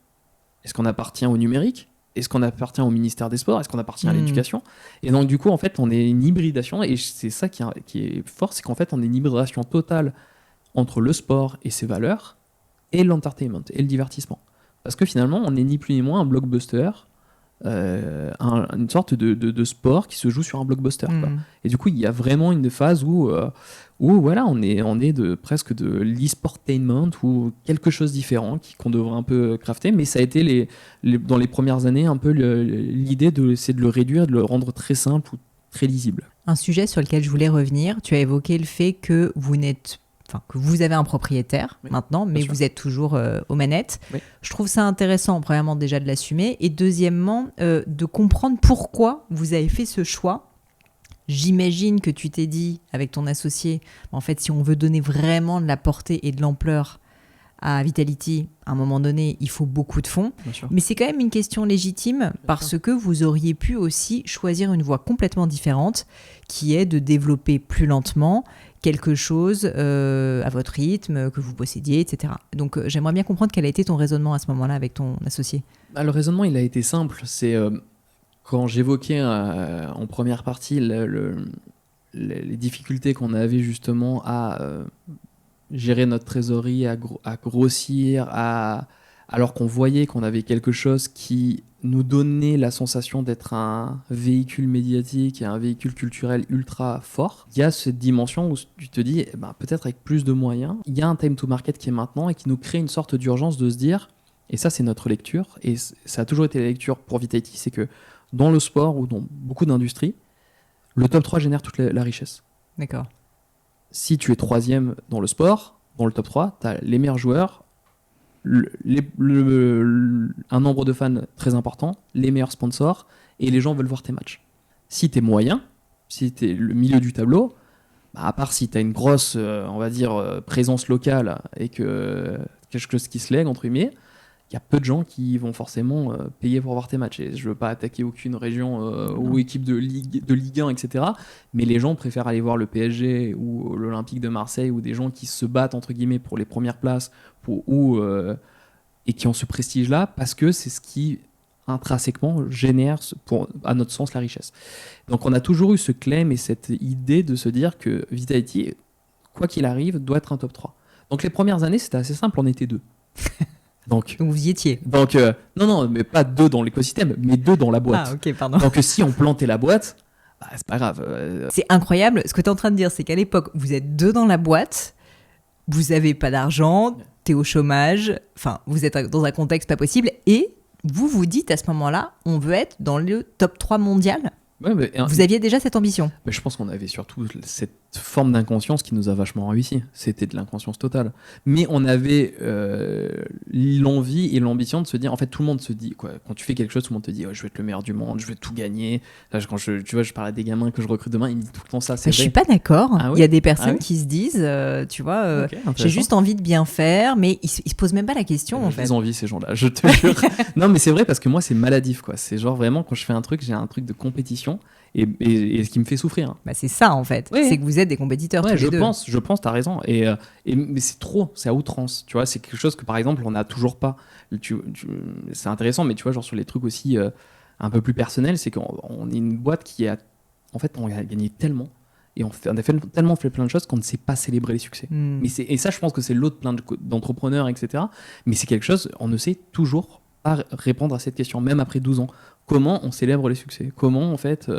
Est-ce qu'on appartient au numérique ? Est-ce qu'on appartient au ministère des Sports? Est-ce qu'on appartient à l'éducation? Et donc, du coup, en fait, on est une hybridation. Et c'est ça qui est fort, c'est qu'en fait, on est une hybridation totale entre le sport et ses valeurs et l'entertainment et le divertissement. Parce que finalement, on n'est ni plus ni moins un blockbuster, une sorte de sport qui se joue sur un blockbuster. Quoi. Et du coup, il y a vraiment une phase où voilà, on est presque de l'e-sportainment ou quelque chose de différent qu'on devrait un peu crafter. Mais ça a été dans les premières années un peu l'idée c'est de le réduire, de le rendre très simple ou très lisible. Un sujet sur lequel je voulais revenir, tu as évoqué le fait que que vous avez un propriétaire maintenant, mais vous êtes toujours aux manettes. Oui. Je trouve ça intéressant, premièrement, déjà de l'assumer, et deuxièmement, de comprendre pourquoi vous avez fait ce choix. J'imagine que tu t'es dit, avec ton associé, en fait, si on veut donner vraiment de la portée et de l'ampleur à Vitality, à un moment donné, il faut beaucoup de fonds. Mais c'est quand même une question légitime parce que vous auriez pu aussi choisir une voie complètement différente qui est de développer plus lentement quelque chose à votre rythme, que vous possédiez, etc. Donc, j'aimerais bien comprendre quel a été ton raisonnement à ce moment-là avec ton associé. Le raisonnement, il a été simple. C'est quand j'évoquais en première partie les difficultés qu'on avait justement à gérer notre trésorerie, à grossir, alors qu'on voyait qu'on avait quelque chose qui nous donnait la sensation d'être un véhicule médiatique et un véhicule culturel ultra fort. Il y a cette dimension où tu te dis, peut-être avec plus de moyens, il y a un time to market qui est maintenant et qui nous crée une sorte d'urgence de se dire, et ça c'est notre lecture, et ça a toujours été la lecture pour Vitality, c'est que dans le sport ou dans beaucoup d'industries, le top 3 génère toute la richesse. D'accord. Si tu es troisième dans le sport, dans le top 3, tu as les meilleurs joueurs, un nombre de fans très important, les meilleurs sponsors, et les gens veulent voir tes matchs. Si tu es moyen, si tu es le milieu du tableau, à part si tu as une grosse, on va dire, présence locale et que quelque chose qui se lègue, entre guillemets, il y a peu de gens qui vont forcément payer pour voir tes matchs. Et je ne veux pas attaquer aucune région ou équipe de Ligue 1, etc. Mais les gens préfèrent aller voir le PSG ou l'Olympique de Marseille ou des gens qui se battent, entre guillemets, pour les premières places et qui ont ce prestige-là parce que c'est ce qui, intrinsèquement, génère, à notre sens, la richesse. Donc on a toujours eu ce claim et cette idée de se dire que Vitality, quoi qu'il arrive, doit être un top 3. Donc les premières années, c'était assez simple, on était 2. Donc vous y étiez. Donc non, mais pas 2 dans l'écosystème, mais 2 dans la boîte. Ah ok, pardon. Donc si on plantait la boîte, c'est pas grave. C'est incroyable. Ce que tu es en train de dire, c'est qu'à l'époque, vous êtes 2 dans la boîte, vous avez pas d'argent, t'es au chômage, enfin, vous êtes dans un contexte pas possible, et vous dites à ce moment-là, on veut être dans le top 3 mondial. Ouais, vous aviez déjà cette ambition. Mais je pense qu'on avait surtout cette forme d'inconscience qui nous a vachement réussi. C'était de l'inconscience totale. Mais on avait l'envie et l'ambition de se dire, en fait, tout le monde se dit, quoi, quand tu fais quelque chose, tout le monde te dit, je veux être le meilleur du monde, je veux tout gagner. Là, quand je parle à des gamins que je recrute demain, ils me disent tout le temps ça. Je suis pas d'accord. Ah, oui. Il y a des personnes qui se disent, j'ai juste envie de bien faire, mais ils se posent même pas la question, en fait. Ils ont envie, ces gens-là, je te jure. Non, mais c'est vrai parce que moi, c'est maladif, quoi. C'est genre vraiment, quand je fais un truc, j'ai un truc de compétition. Et ce qui me fait souffrir. C'est ça en fait, c'est que vous êtes des compétiteurs tous les deux. Je pense, t'as raison. Mais c'est trop, c'est à outrance. Tu vois, c'est quelque chose que par exemple on n'a toujours pas. C'est intéressant, mais tu vois, genre sur les trucs aussi un peu plus personnels, c'est qu'on est une boîte qui a, en fait, on a gagné tellement et on a tellement fait plein de choses qu'on ne sait pas célébrer les succès. Et ça, je pense que c'est l'autre plein d'entrepreneurs, etc. Mais c'est quelque chose, on ne sait toujours pas répondre à cette question, même après 12 ans. Comment on célèbre les succès? Comment, en fait,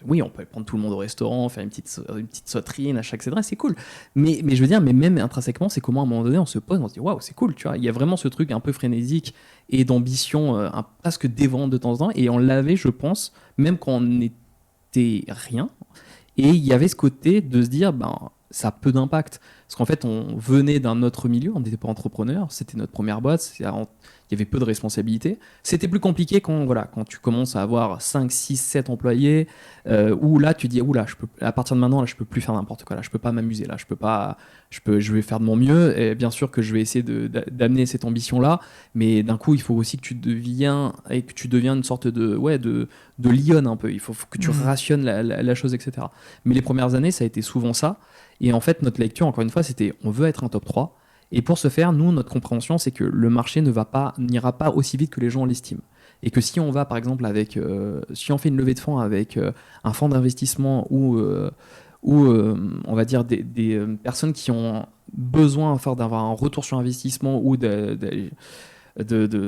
oui, on peut prendre tout le monde au restaurant, faire une petite sauterine à chaque etc. C'est cool. Mais je veux dire, mais même intrinsèquement, c'est comment à un moment donné, on se pose, on se dit, waouh, c'est cool, tu vois. Il y a vraiment ce truc un peu frénésique et d'ambition presque dévorante de temps en temps. Et on l'avait, je pense, même quand on n'était rien. Et il y avait ce côté de se dire, ça a peu d'impact. Parce qu'en fait, on venait d'un autre milieu, on n'était pas entrepreneur, c'était notre première boîte, il y avait peu de responsabilités. C'était plus compliqué quand tu commences à avoir 5, 6, 7 employés, où là, tu dis, à partir de maintenant, là, je peux plus faire n'importe quoi, là, je peux pas m'amuser, là, je vais faire de mon mieux, et bien sûr que je vais essayer d'amener cette ambition-là, mais d'un coup, il faut aussi que tu deviens une sorte de lionne un peu, il faut que tu rationnes la chose, etc. Mais les premières années, ça a été souvent ça. Et en fait, notre lecture, encore une fois, c'était on veut être un top 3. Et pour ce faire, nous, notre compréhension, c'est que le marché n'ira pas aussi vite que les gens l'estiment. Et que si on va, par exemple, si on fait une levée de fonds avec un fonds d'investissement ou on va dire des personnes qui ont besoin d'avoir un retour sur investissement ou d'aller de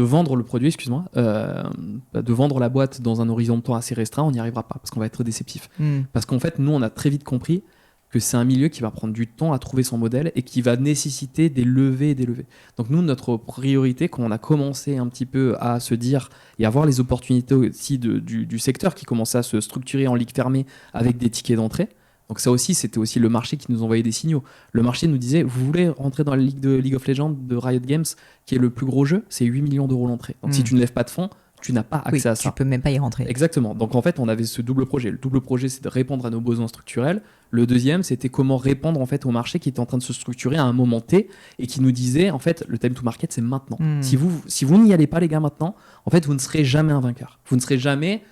vendre le produit, excuse-moi, de vendre la boîte dans un horizon de temps assez restreint, on n'y arrivera pas parce qu'on va être déceptif. Parce qu'en fait, nous, on a très vite compris que c'est un milieu qui va prendre du temps à trouver son modèle et qui va nécessiter des levées et des levées. Donc nous, notre priorité, quand on a commencé un petit peu à se dire et à voir les opportunités aussi du secteur qui commençait à se structurer en ligue fermée avec des tickets d'entrée, donc ça aussi, c'était aussi le marché qui nous envoyait des signaux. Le marché nous disait, vous voulez rentrer dans la ligue de League of Legends de Riot Games, qui est le plus gros jeu, c'est 8 millions d'euros l'entrée. Donc si tu ne lèves pas de fonds, tu n'as pas accès à ça. Tu peux même pas y rentrer. Exactement. Donc en fait, on avait ce double projet. Le double projet, c'est de répondre à nos besoins structurels. Le deuxième, c'était comment répondre en fait au marché qui était en train de se structurer à un moment T et qui nous disait, en fait, le time to market, c'est maintenant. Si vous n'y allez pas, les gars, maintenant, en fait, vous ne serez jamais un vainqueur. Vous ne serez jamais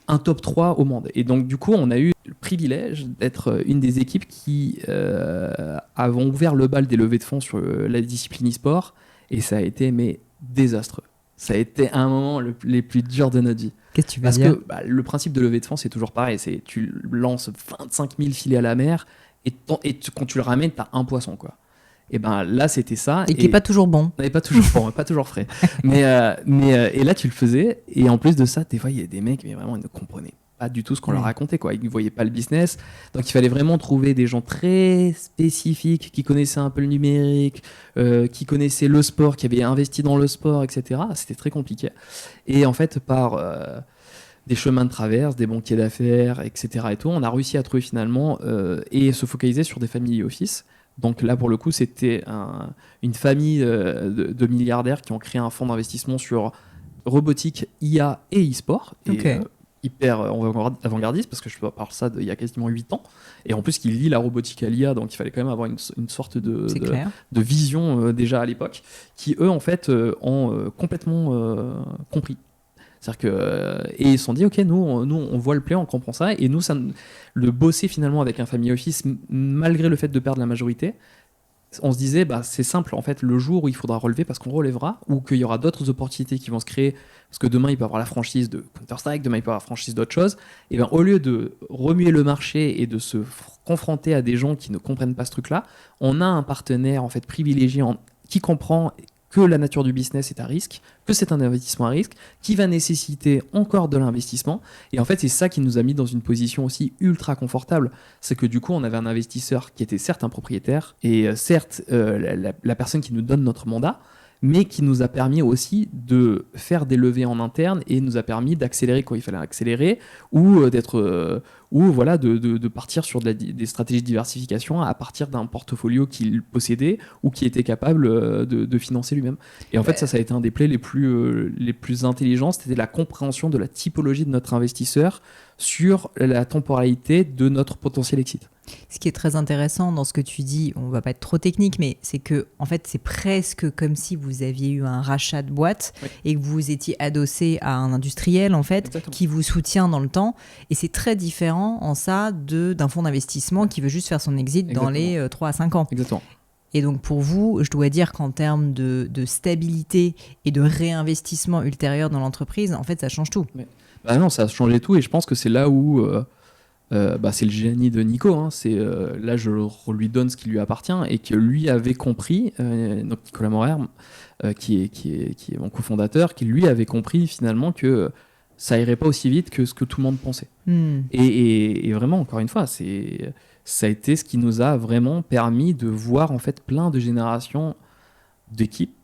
un top 3 au monde. Et donc, du coup, on a eu le privilège d'être une des équipes qui avons ouvert le bal des levées de fonds sur la discipline e-sport. Et ça a été, mais, désastreux. Ça a été un moment les plus durs de notre vie. Qu'est-ce que tu veux dire ? Parce que le principe de levée de fonds, c'est toujours pareil. C'est tu lances 25 000 filets à la mer et quand tu le ramènes, tu as un poisson, quoi. Et ben là, c'était ça. Et qui n'est pas toujours bon. Pas toujours bon, pas toujours frais. Et là, tu le faisais. Et en plus de ça, des fois, il y a des mecs, mais vraiment, ils ne comprenaient pas du tout ce qu'on leur racontait, quoi. Ils ne voyaient pas le business. Donc, il fallait vraiment trouver des gens très spécifiques qui connaissaient un peu le numérique, qui connaissaient le sport, qui avaient investi dans le sport, etc. C'était très compliqué. Et en fait, par des chemins de traverse, des banquiers d'affaires, etc. et tout, on a réussi à trouver finalement et se focaliser sur des family office. Donc là, pour le coup, c'était une famille de milliardaires qui ont créé un fonds d'investissement sur robotique, IA et e-sport. Okay. Hyper avant-gardiste, parce que je parle ça d'il y a quasiment 8 ans. Et en plus, qui lie la robotique à l'IA, donc il fallait quand même avoir une sorte de vision déjà à l'époque, qui eux, en fait, ont complètement compris. C'est-à-dire que, et ils se sont dit, ok, nous on voit le play, on comprend ça, et nous, le bosser finalement avec un family office, malgré le fait de perdre la majorité, on se disait, c'est simple, en fait, le jour où il faudra relever, parce qu'on relèvera, ou qu'il y aura d'autres opportunités qui vont se créer, parce que demain il peut y avoir la franchise de Counter-Strike, demain il peut y avoir la franchise d'autres choses, et bien au lieu de remuer le marché et de se confronter à des gens qui ne comprennent pas ce truc-là, on a un partenaire en fait privilégié qui comprend que la nature du business est à risque, que c'est un investissement à risque, qui va nécessiter encore de l'investissement. Et en fait, c'est ça qui nous a mis dans une position aussi ultra confortable. C'est que du coup, on avait un investisseur qui était certes un propriétaire, et certes la personne qui nous donne notre mandat, mais qui nous a permis aussi de faire des levées en interne et nous a permis d'accélérer quand il fallait accélérer ou de partir sur des stratégies de diversification à partir d'un portfolio qu'il possédait ou qui était capable de financer lui-même. Et en fait, ça a été un des plays les plus intelligents, c'était la compréhension de la typologie de notre investisseur sur la temporalité de notre potentiel exit. Ce qui est très intéressant dans ce que tu dis, on va pas être trop technique, mais c'est que en fait c'est presque comme si vous aviez eu un rachat de boîte et que vous étiez adossé à un industriel en fait. Exactement. Qui vous soutient dans le temps, et c'est très différent en ça d'un fonds d'investissement qui veut juste faire son exit dans les 3 à 5 ans. Exactement. Et donc pour vous, je dois dire qu'en termes de stabilité et de réinvestissement ultérieur dans l'entreprise, en fait ça change tout. Non, ça a changé tout, et je pense que c'est là où c'est le génie de Nico, hein. Là je lui donne ce qui lui appartient et que lui avait compris, donc Nicolas Morer qui est mon cofondateur, qui lui avait compris finalement que ça irait pas aussi vite que ce que tout le monde pensait. Et vraiment, encore une fois, ça a été ce qui nous a vraiment permis de voir en fait plein de générations d'équipes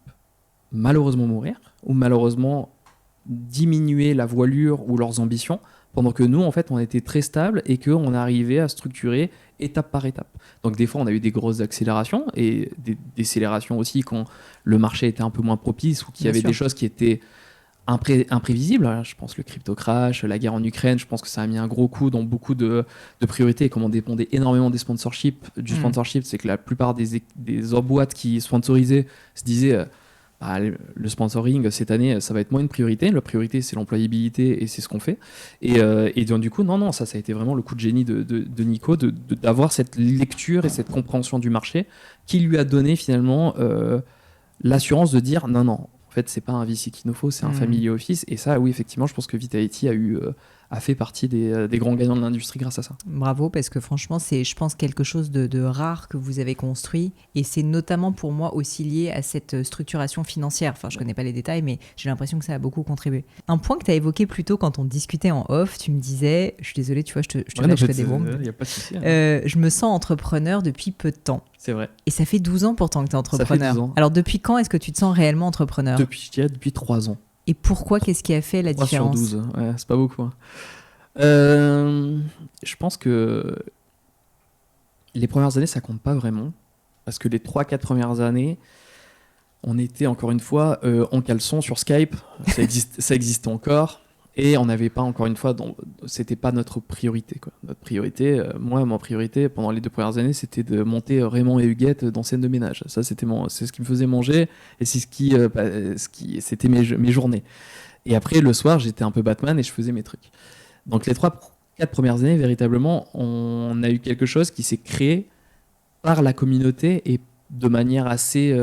malheureusement mourir ou malheureusement diminuer la voilure ou leurs ambitions, pendant que nous, en fait, on était très stable et qu'on arrivait à structurer étape par étape. Donc des fois, on a eu des grosses accélérations et des décélérations aussi quand le marché était un peu moins propice ou qu'il y avait des choses qui étaient imprévisibles. Je pense le crypto crash, la guerre en Ukraine, je pense que ça a mis un gros coup dans beaucoup de priorités. Et comme on dépendait énormément des sponsorships, c'est que la plupart des boîtes qui sponsorisaient se disaient... le sponsoring cette année ça va être moins une priorité, la priorité c'est l'employabilité et c'est ce qu'on fait et donc, du coup ça a été vraiment le coup de génie de Nico d'avoir cette lecture et cette compréhension du marché qui lui a donné finalement l'assurance de dire non fait, c'est pas un VC qu'il nous faut, c'est un family office. Et ça, oui, effectivement, je pense que Vitality a fait partie des grands gagnants de l'industrie grâce à ça. Bravo, parce que franchement, c'est, je pense, quelque chose de rare que vous avez construit. Et c'est notamment pour moi aussi lié à cette structuration financière. Enfin, je connais pas les détails, mais j'ai l'impression que ça a beaucoup contribué. Un point que tu as évoqué plus tôt quand on discutait en off, tu me disais, je suis désolée, tu vois, je te lâche des bombes. Il n'y a pas de souci. Je me sens entrepreneur depuis peu de temps. C'est vrai. Et ça fait 12 ans pourtant que tu es entrepreneur. Ça fait 12 ans. Alors, depuis quand est-ce que tu te sens réellement entrepreneur ? Depuis 3 ans. Et pourquoi ? Qu'est-ce qui a fait la 3 différence ? sur 12, ouais, c'est pas beaucoup. Hein. Je pense que les premières années, ça compte pas vraiment. Parce que les 3-4 premières années, on était encore une fois en caleçon sur Skype. Ça existait encore. Et on n'avait pas, encore une fois, c'était pas notre priorité, quoi. Notre priorité, ma priorité pendant les 2 premières années, c'était de monter Raymond et Huguette dans scène de ménage. Ça, c'est ce qui me faisait manger et c'est c'était mes journées. Et après, le soir, j'étais un peu Batman et je faisais mes trucs. Donc les 3-4 premières années, véritablement, on a eu quelque chose qui s'est créé par la communauté et de manière assez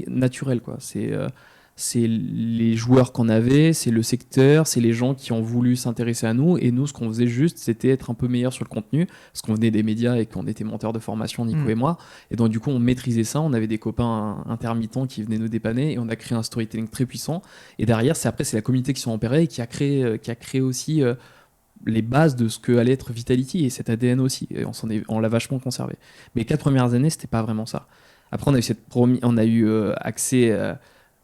naturelle, quoi. C'est les joueurs qu'on avait, c'est le secteur, c'est les gens qui ont voulu s'intéresser à nous. Et nous, ce qu'on faisait juste, c'était être un peu meilleur sur le contenu, parce qu'on venait des médias et qu'on était monteurs de formation, Nico et moi. Et donc, du coup, on maîtrisait ça. On avait des copains intermittents qui venaient nous dépanner et on a créé un storytelling très puissant. Et derrière, c'est la communauté qui s'est empirée et qui a créé aussi les bases de ce que allait être Vitality et cet ADN aussi. Et on l'a vachement conservé. Mais les 4 premières années, c'était pas vraiment ça. Après, on a eu accès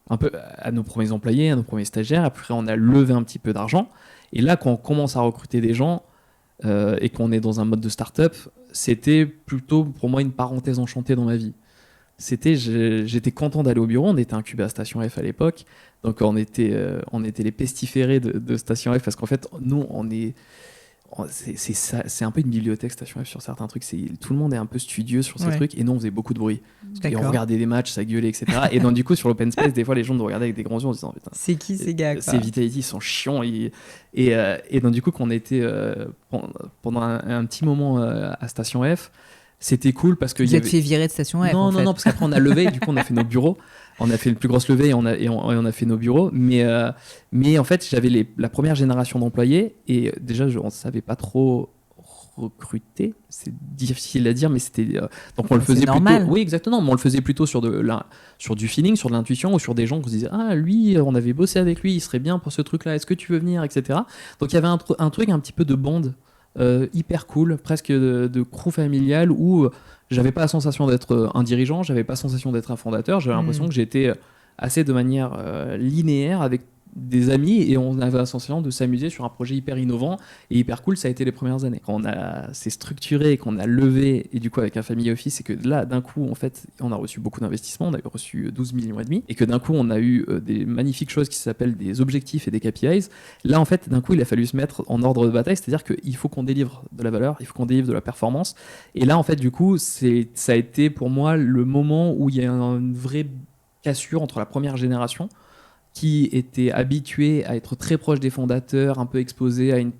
un peu à nos premiers employés, à nos premiers stagiaires. Après, on a levé un petit peu d'argent. Et là, quand on commence à recruter des gens et qu'on est dans un mode de start-up, c'était plutôt pour moi une parenthèse enchantée dans ma vie. J'étais content d'aller au bureau. On était incubé à Station F à l'époque. Donc, on était les pestiférés de Station F parce qu'en fait, nous, c'est un peu une bibliothèque Station F sur certains trucs. Tout le monde est un peu studieux sur ces trucs et nous on faisait beaucoup de bruit. Et on regardait des matchs, ça gueulait, etc. Et donc du coup sur l'open space, des fois les gens nous regardaient avec des grands yeux en se disant putain, c'est qui ces gars, quoi. Ces Vitality, ils sont chiants. Et donc du coup qu'on était pendant un petit moment à Station F, c'était cool parce que vous êtes fait virer de Station F. Non, parce qu'après on a levé, du coup on a fait nos bureaux. On a fait le plus grosse levée et on a fait nos bureaux. Mais en fait, j'avais la première génération d'employés et déjà, on ne savait pas trop recruter. C'est difficile à dire, mais c'était. Donc on le faisait normal. Plutôt. Oui, exactement. Mais on le faisait plutôt sur du feeling, sur de l'intuition ou sur des gens qu'on se disait ah, lui, on avait bossé avec lui, il serait bien pour ce truc-là, est-ce que tu veux venir, etc. Donc il y avait un truc un petit peu de bande hyper cool, presque de crew familial où. J'avais pas la sensation d'être un dirigeant, j'avais pas la sensation d'être un fondateur, j'avais l'impression que j'étais assez de manière linéaire avec des amis et on avait la sensation de s'amuser sur un projet hyper innovant et hyper cool. Ça a été les premières années. Quand c'est structuré et qu'on a levé et du coup avec un family office, c'est que là d'un coup en fait on a reçu beaucoup d'investissements, on a reçu 12 millions et demi et que d'un coup on a eu des magnifiques choses qui s'appellent des objectifs et des KPIs. Là en fait d'un coup il a fallu se mettre en ordre de bataille, c'est-à-dire qu'il faut qu'on délivre de la valeur, il faut qu'on délivre de la performance et là en fait du coup ça a été pour moi le moment où il y a une vraie cassure entre la première génération qui était habitué à être très proche des fondateurs, un peu exposé à une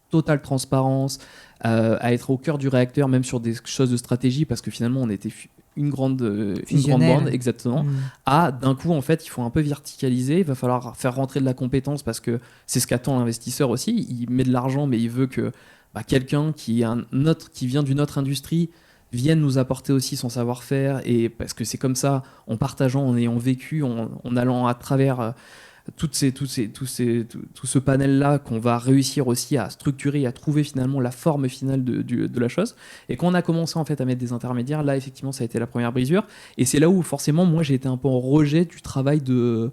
totale transparence, à être au cœur du réacteur, même sur des choses de stratégie, parce que finalement, on était une grande bande, exactement. À, d'un coup, en fait, il faut un peu verticaliser, il va falloir faire rentrer de la compétence, parce que c'est ce qu'attend l'investisseur aussi. Il met de l'argent, mais il veut que quelqu'un qui vient d'une autre industrie viennent nous apporter aussi son savoir-faire et parce que c'est comme ça, en partageant, en ayant vécu, en allant à travers tout ce panel-là qu'on va réussir aussi à structurer et à trouver finalement la forme finale de la chose. Et quand on a commencé en fait à mettre des intermédiaires, là effectivement ça a été la première brisure et c'est là où forcément moi j'ai été un peu en rejet du travail de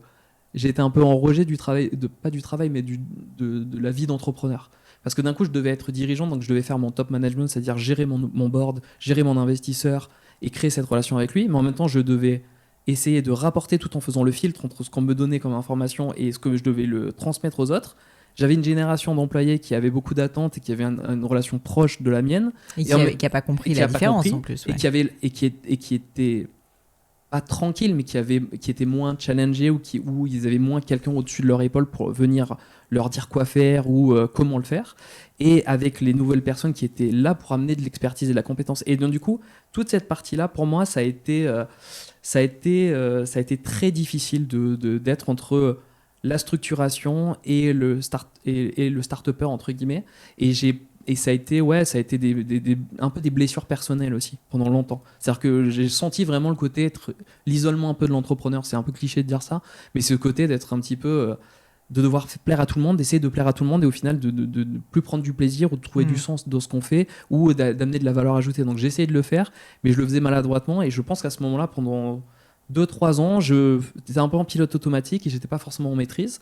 la vie d'entrepreneur. Parce que d'un coup, je devais être dirigeant, donc je devais faire mon top management, c'est-à-dire gérer mon board, gérer mon investisseur et créer cette relation avec lui. Mais en même temps, je devais essayer de rapporter tout en faisant le filtre entre ce qu'on me donnait comme information et ce que je devais le transmettre aux autres. J'avais une génération d'employés qui avait beaucoup d'attentes et qui avait une relation proche de la mienne. Et qui n'a pas compris la différence en plus. Ouais. Et qui était pas tranquilles, mais qui étaient moins challengés où ils avaient moins quelqu'un au-dessus de leur épaule pour venir leur dire quoi faire ou comment le faire. Et avec les nouvelles personnes qui étaient là pour amener de l'expertise et de la compétence. Et donc, du coup, toute cette partie-là, pour moi, ça a été très difficile d'être entre la structuration et le start-upper, entre guillemets. Et ça a été un peu des blessures personnelles aussi, pendant longtemps. C'est-à-dire que j'ai senti vraiment le côté, l'isolement un peu de l'entrepreneur. C'est un peu cliché de dire ça, mais ce côté d'être un petit peu, de devoir plaire à tout le monde, d'essayer de plaire à tout le monde et au final de plus prendre du plaisir ou de trouver du sens dans ce qu'on fait ou d'amener de la valeur ajoutée. Donc j'ai essayé de le faire, mais je le faisais maladroitement et je pense qu'à ce moment-là, pendant 2-3 ans, j'étais un peu en pilote automatique et j'étais pas forcément en maîtrise.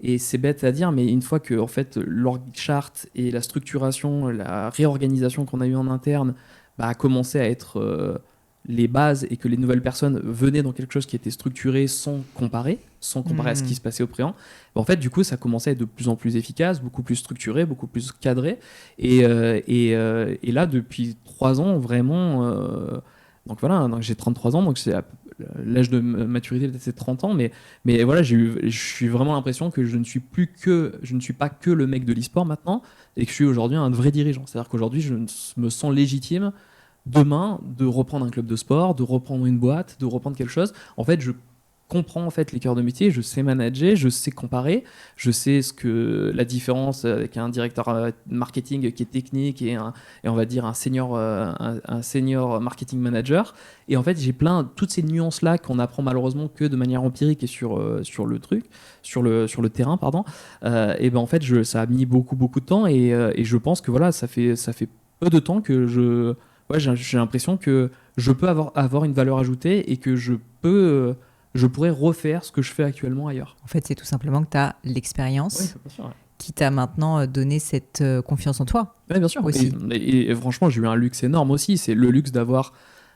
Et c'est bête à dire, mais une fois que en fait, l'org chart et la structuration, la réorganisation qu'on a eue en interne a commencé à être les bases et que les nouvelles personnes venaient dans quelque chose qui était structuré sans comparer à ce qui se passait au préant, en fait, du coup, ça commençait à être de plus en plus efficace, beaucoup plus structuré, beaucoup plus cadré. Et là, depuis 3 ans, vraiment... donc voilà, donc j'ai 33 ans, donc c'est l'âge de maturité peut-être c'est 30 ans, mais voilà, je suis vraiment l'impression que je ne suis pas que le mec de l'e-sport maintenant, et que je suis aujourd'hui un vrai dirigeant. C'est-à-dire qu'aujourd'hui, je me sens légitime demain de reprendre un club de sport, de reprendre une boîte, de reprendre quelque chose. En fait, je comprends en fait les cœurs de métier, je sais manager, je sais comparer, je sais ce que la différence avec un directeur marketing qui est technique et on va dire un senior marketing manager. Et en fait, j'ai toutes ces nuances là qu'on apprend malheureusement que de manière empirique et sur le terrain, pardon. Et ben en fait, ça a mis beaucoup de temps et je pense que voilà, ça fait peu de temps que j'ai l'impression que je peux avoir une valeur ajoutée et que je pourrais refaire ce que je fais actuellement ailleurs. En fait, c'est tout simplement que tu as l'expérience qui t'a maintenant donné cette confiance en toi. Oui, bien sûr. Aussi. Et franchement, j'ai eu un luxe énorme aussi. C'est le luxe d'avoir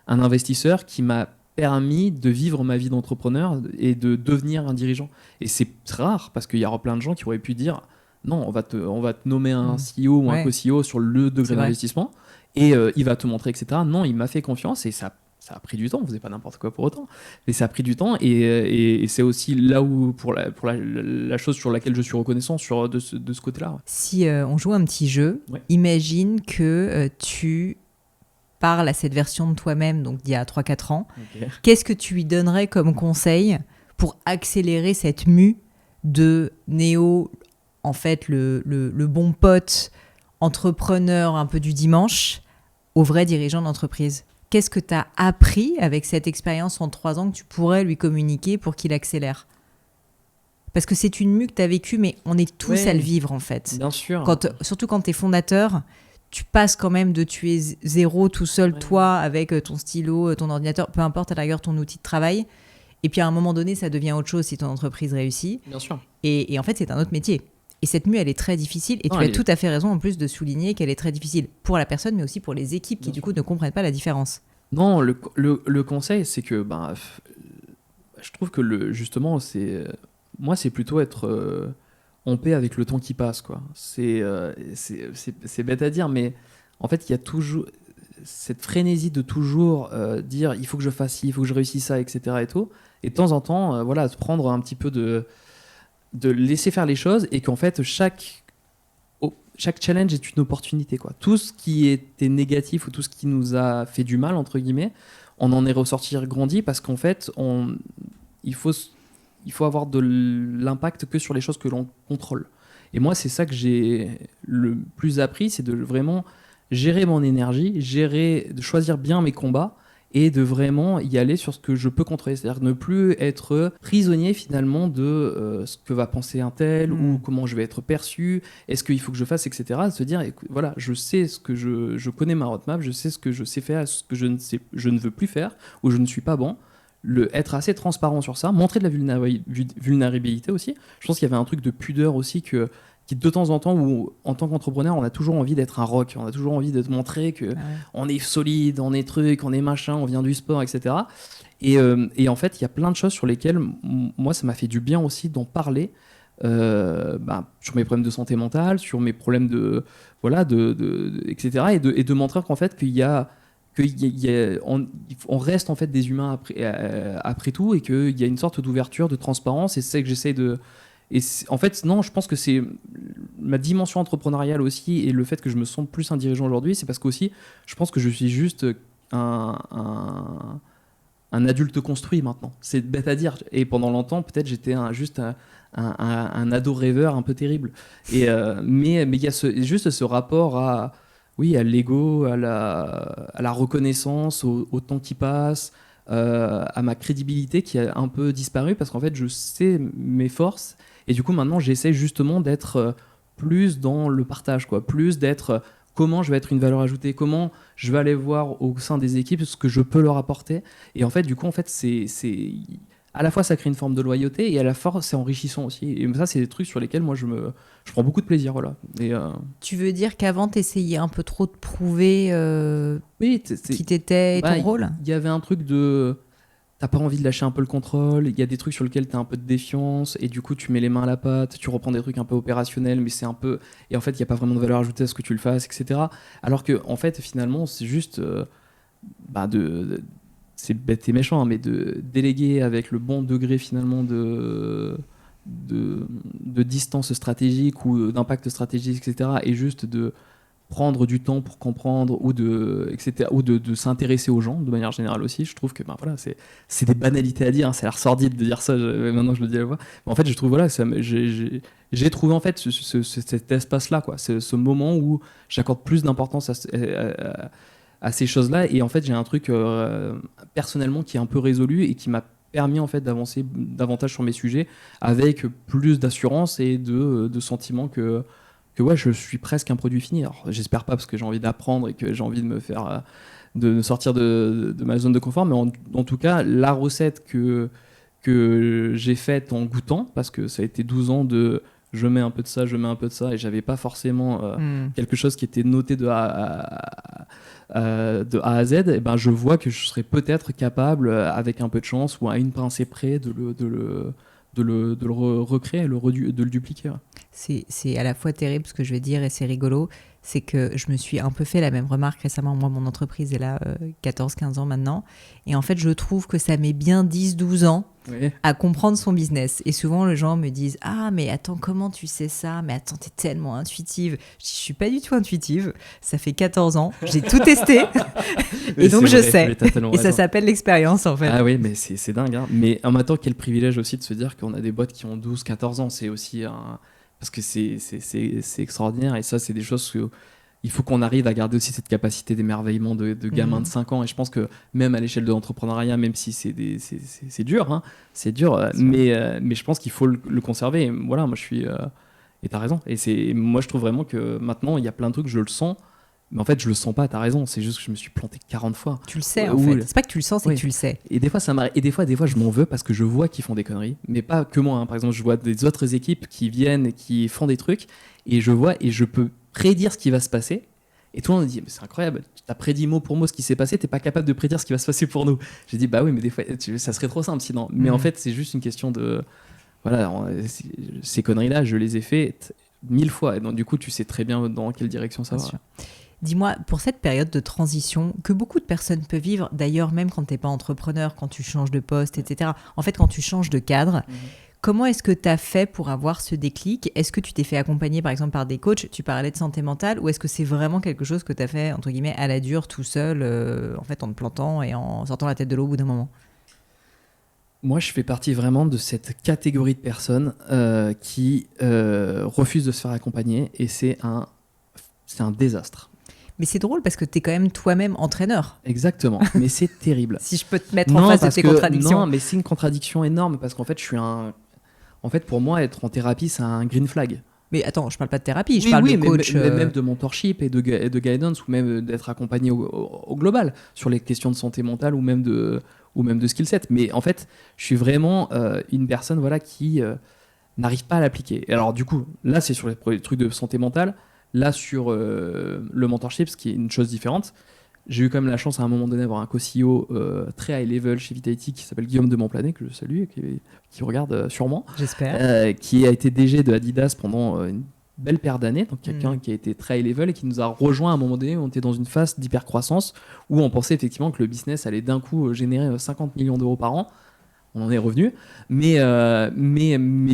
un investisseur qui m'a permis de vivre ma vie d'entrepreneur et de devenir un dirigeant. Et c'est rare parce qu'il y aura plein de gens qui auraient pu dire non, on va te nommer un CEO ou un co-CEO sur le degré d'investissement et il va te montrer, etc. Non, il m'a fait confiance et ça a pris du temps, on faisait pas n'importe quoi pour autant, mais ça a pris du temps et c'est aussi là où pour la chose sur laquelle je suis reconnaissant de ce côté-là. Si on joue un petit jeu, imagine que tu parles à cette version de toi-même, donc d'il y a 3-4 ans. Okay. Qu'est-ce que tu lui donnerais comme conseil pour accélérer cette mue de Néo, en fait le bon pote, entrepreneur un peu du dimanche, au vrai dirigeant d'entreprise? Qu'est-ce que tu as appris avec cette expérience en 3 ans que tu pourrais lui communiquer pour qu'il accélère? Parce que c'est une mue que tu as vécue, mais on est tous à le vivre en fait. Bien sûr. Surtout quand tu es fondateur, tu passes quand même de tuer zéro tout seul, toi, avec ton stylo, ton ordinateur, peu importe à la rigueur ton outil de travail. Et puis à un moment donné, ça devient autre chose si ton entreprise réussit. Bien sûr. Et en fait, c'est un autre métier. Et cette mue, elle est très difficile. Et tu as tout à fait raison en plus de souligner qu'elle est très difficile pour la personne, mais aussi pour les équipes qui, du coup, ne comprennent pas la différence. Non, le conseil, c'est que je trouve que justement, moi, c'est plutôt être en paix avec le temps qui passe, quoi. C'est bête à dire, mais en fait, il y a toujours cette frénésie de toujours dire il faut que je fasse ci, il faut que je réussisse ça, etc. Et tout. Et de temps en temps, voilà, se prendre un petit peu de laisser faire les choses et qu'en fait chaque challenge est une opportunité, quoi. Tout ce qui était négatif ou tout ce qui nous a fait du mal entre guillemets, on en est ressorti grandi parce qu'en fait il faut avoir de l'impact que sur les choses que l'on contrôle. Et moi c'est ça que j'ai le plus appris, c'est de vraiment gérer mon énergie, de choisir bien mes combats et de vraiment y aller sur ce que je peux contrôler. C'est-à-dire ne plus être prisonnier finalement de ce que va penser un tel ou comment je vais être perçu, est-ce qu'il faut que je fasse, etc. Se dire, écoute, voilà, je sais ce que je connais ma roadmap, je sais ce que je sais faire, ce que je ne veux plus faire, ou je ne suis pas bon. Être assez transparent sur ça, montrer de la vulnérabilité aussi. Je pense qu'il y avait un truc de pudeur aussi qui de temps en temps, où en tant qu'entrepreneur, on a toujours envie d'être un rock, on a toujours envie de te montrer qu'on est solide, on est truc, on est machin, on vient du sport, etc. Et en fait, il y a plein de choses sur lesquelles, moi, ça m'a fait du bien aussi d'en parler, sur mes problèmes de santé mentale, sur mes problèmes etc. Et de montrer qu'en fait, on reste en fait des humains après tout, et qu'il y a une sorte d'ouverture, de transparence, et c'est ça que j'essaie de... En fait, non, je pense que c'est ma dimension entrepreneuriale aussi, et le fait que je me sens plus un dirigeant aujourd'hui, c'est parce qu'aussi, je pense que je suis juste un adulte construit maintenant. C'est bête à dire. Et pendant longtemps, peut-être, j'étais juste un ado rêveur un peu terrible. Mais il y a juste ce rapport à, oui, à l'ego, à la reconnaissance, au temps qui passe, à ma crédibilité qui a un peu disparu, parce qu'en fait, je sais mes forces. Et du coup, maintenant, j'essaie justement d'être plus dans le partage, quoi. Plus d'être comment je vais être une valeur ajoutée, comment je vais aller voir au sein des équipes ce que je peux leur apporter. Et en fait, du coup, en fait, c'est à la fois ça crée une forme de loyauté, et à la fois c'est enrichissant aussi. Et ça, c'est des trucs sur lesquels moi je prends beaucoup de plaisir, voilà. Tu veux dire qu'avant, t'essayais un peu trop de prouver oui, qui t'étais et ton rôle ? Il y avait un truc de... T'as pas envie de lâcher un peu le contrôle, il y a des trucs sur lesquels t'as un peu de défiance, et du coup tu mets les mains à la pâte, tu reprends des trucs un peu opérationnels, mais c'est un peu... Et en fait, il n'y a pas vraiment de valeur ajoutée à ce que tu le fasses, etc. Alors que, en fait, finalement, c'est juste... c'est bête et méchant, hein, mais de déléguer avec le bon degré, finalement, de distance stratégique ou d'impact stratégique, etc. Et juste de prendre du temps pour comprendre, etc., ou de s'intéresser aux gens de manière générale aussi. Je trouve que voilà, c'est des banalités à dire, hein, ça a l'air sordide de dire ça, maintenant que je le dis à la voix. Mais en fait, je trouve, voilà, j'ai trouvé en fait cet espace-là, quoi, ce moment où j'accorde plus d'importance à ces choses-là. Et en fait, j'ai un truc personnellement qui est un peu résolu et qui m'a permis en fait d'avancer davantage sur mes sujets avec plus d'assurance et de sentiments que ouais, je suis presque un produit fini. Alors, j'espère pas, parce que j'ai envie d'apprendre et que j'ai envie de me faire de sortir de ma zone de confort, mais en tout cas, la recette que j'ai faite en goûtant, parce que ça a été 12 ans de je mets un peu de ça, je mets un peu de ça, et j'avais pas forcément quelque chose qui était noté de A à Z, et ben je vois que je serais peut-être capable, avec un peu de chance ou à une pincée près, de le recréer, de le dupliquer. Ouais. C'est à la fois terrible ce que je vais dire et c'est rigolo. C'est que je me suis un peu fait la même remarque récemment. Moi, mon entreprise est là 14-15 ans maintenant. Et en fait, je trouve que ça met bien 10-12 ans à comprendre son business. Et souvent, les gens me disent « Ah, mais attends, comment tu sais ça ? Mais attends, t'es tellement intuitive. » Je suis pas du tout intuitive. Ça fait 14 ans. J'ai tout testé. Et donc, je sais. Et ça s'appelle l'expérience, en fait. Ah oui, mais c'est dingue. Hein. Mais en même temps, quel privilège aussi de se dire qu'on a des boîtes qui ont 12-14 ans. C'est aussi parce que c'est extraordinaire, et ça, c'est des choses que il faut qu'on arrive à garder aussi cette capacité d'émerveillement de gamins de 5 ans. Et je pense que même à l'échelle de l'entrepreneuriat, même si c'est dur, hein, c'est dur, mais je pense qu'il faut le conserver. Et voilà, moi je suis... et t'as raison. Et moi je trouve vraiment que maintenant, il y a plein de trucs, je le sens, mais en fait je le sens pas, t'as raison. C'est juste que je me suis planté 40 fois. Tu le sais, en fait. C'est pas que tu le sens, c'est que tu le sais. Et des fois, ça m'arrive. Et des fois, je m'en veux parce que je vois qu'ils font des conneries. Mais pas que moi, hein. Par exemple, je vois des autres équipes qui viennent et qui font des trucs, et je vois et je peux prédire ce qui va se passer. Et tout le monde me dit, mais c'est incroyable, tu as prédit mot pour mot ce qui s'est passé, t'es pas capable de prédire ce qui va se passer pour nous. J'ai dit, bah oui, mais des fois, ça serait trop simple sinon. Mais en fait, c'est juste une question de... Voilà, ces conneries-là, je les ai faites 1000 fois. Et donc, du coup, tu sais très bien dans quelle direction ça va. Dis-moi, pour cette période de transition que beaucoup de personnes peuvent vivre, d'ailleurs, même quand tu n'es pas entrepreneur, quand tu changes de poste, etc., en fait, quand tu changes de cadre, comment est-ce que tu as fait pour avoir ce déclic ? Est-ce que tu t'es fait accompagner, par exemple, par des coachs ? Tu parlais de santé mentale, ou est-ce que c'est vraiment quelque chose que tu as fait, entre guillemets, à la dure, tout seul, en fait, en te plantant et en sortant la tête de l'eau au bout d'un moment ? Moi, je fais partie vraiment de cette catégorie de personnes qui refusent de se faire accompagner, et c'est un désastre. Mais c'est drôle parce que tu es quand même toi-même entraîneur. Exactement, mais c'est terrible. Si je peux te mettre en face de tes contradictions. Non, mais c'est une contradiction énorme parce qu'en fait, En fait, pour moi, être en thérapie, c'est un green flag. Mais attends, je parle pas de thérapie, je parle de coach. Mais même de mentorship et de guidance, ou même d'être accompagné au global sur les questions de santé mentale ou même de skill set. Mais en fait, je suis vraiment une personne qui n'arrive pas à l'appliquer. Et alors du coup, là, c'est sur les trucs de santé mentale. Là, sur le mentorship, ce qui est une chose différente, j'ai eu quand même la chance à un moment donné d'avoir un co-CEO très high level chez Vitality qui s'appelle Guillaume de Montplanet, que je salue et qui regarde sûrement. J'espère. Qui a été DG de Adidas pendant une belle paire d'années, donc quelqu'un qui a été très high level et qui nous a rejoint à un moment donné où on était dans une phase d'hypercroissance où on pensait effectivement que le business allait d'un coup générer 50 millions d'euros par an. On en est revenu. Mais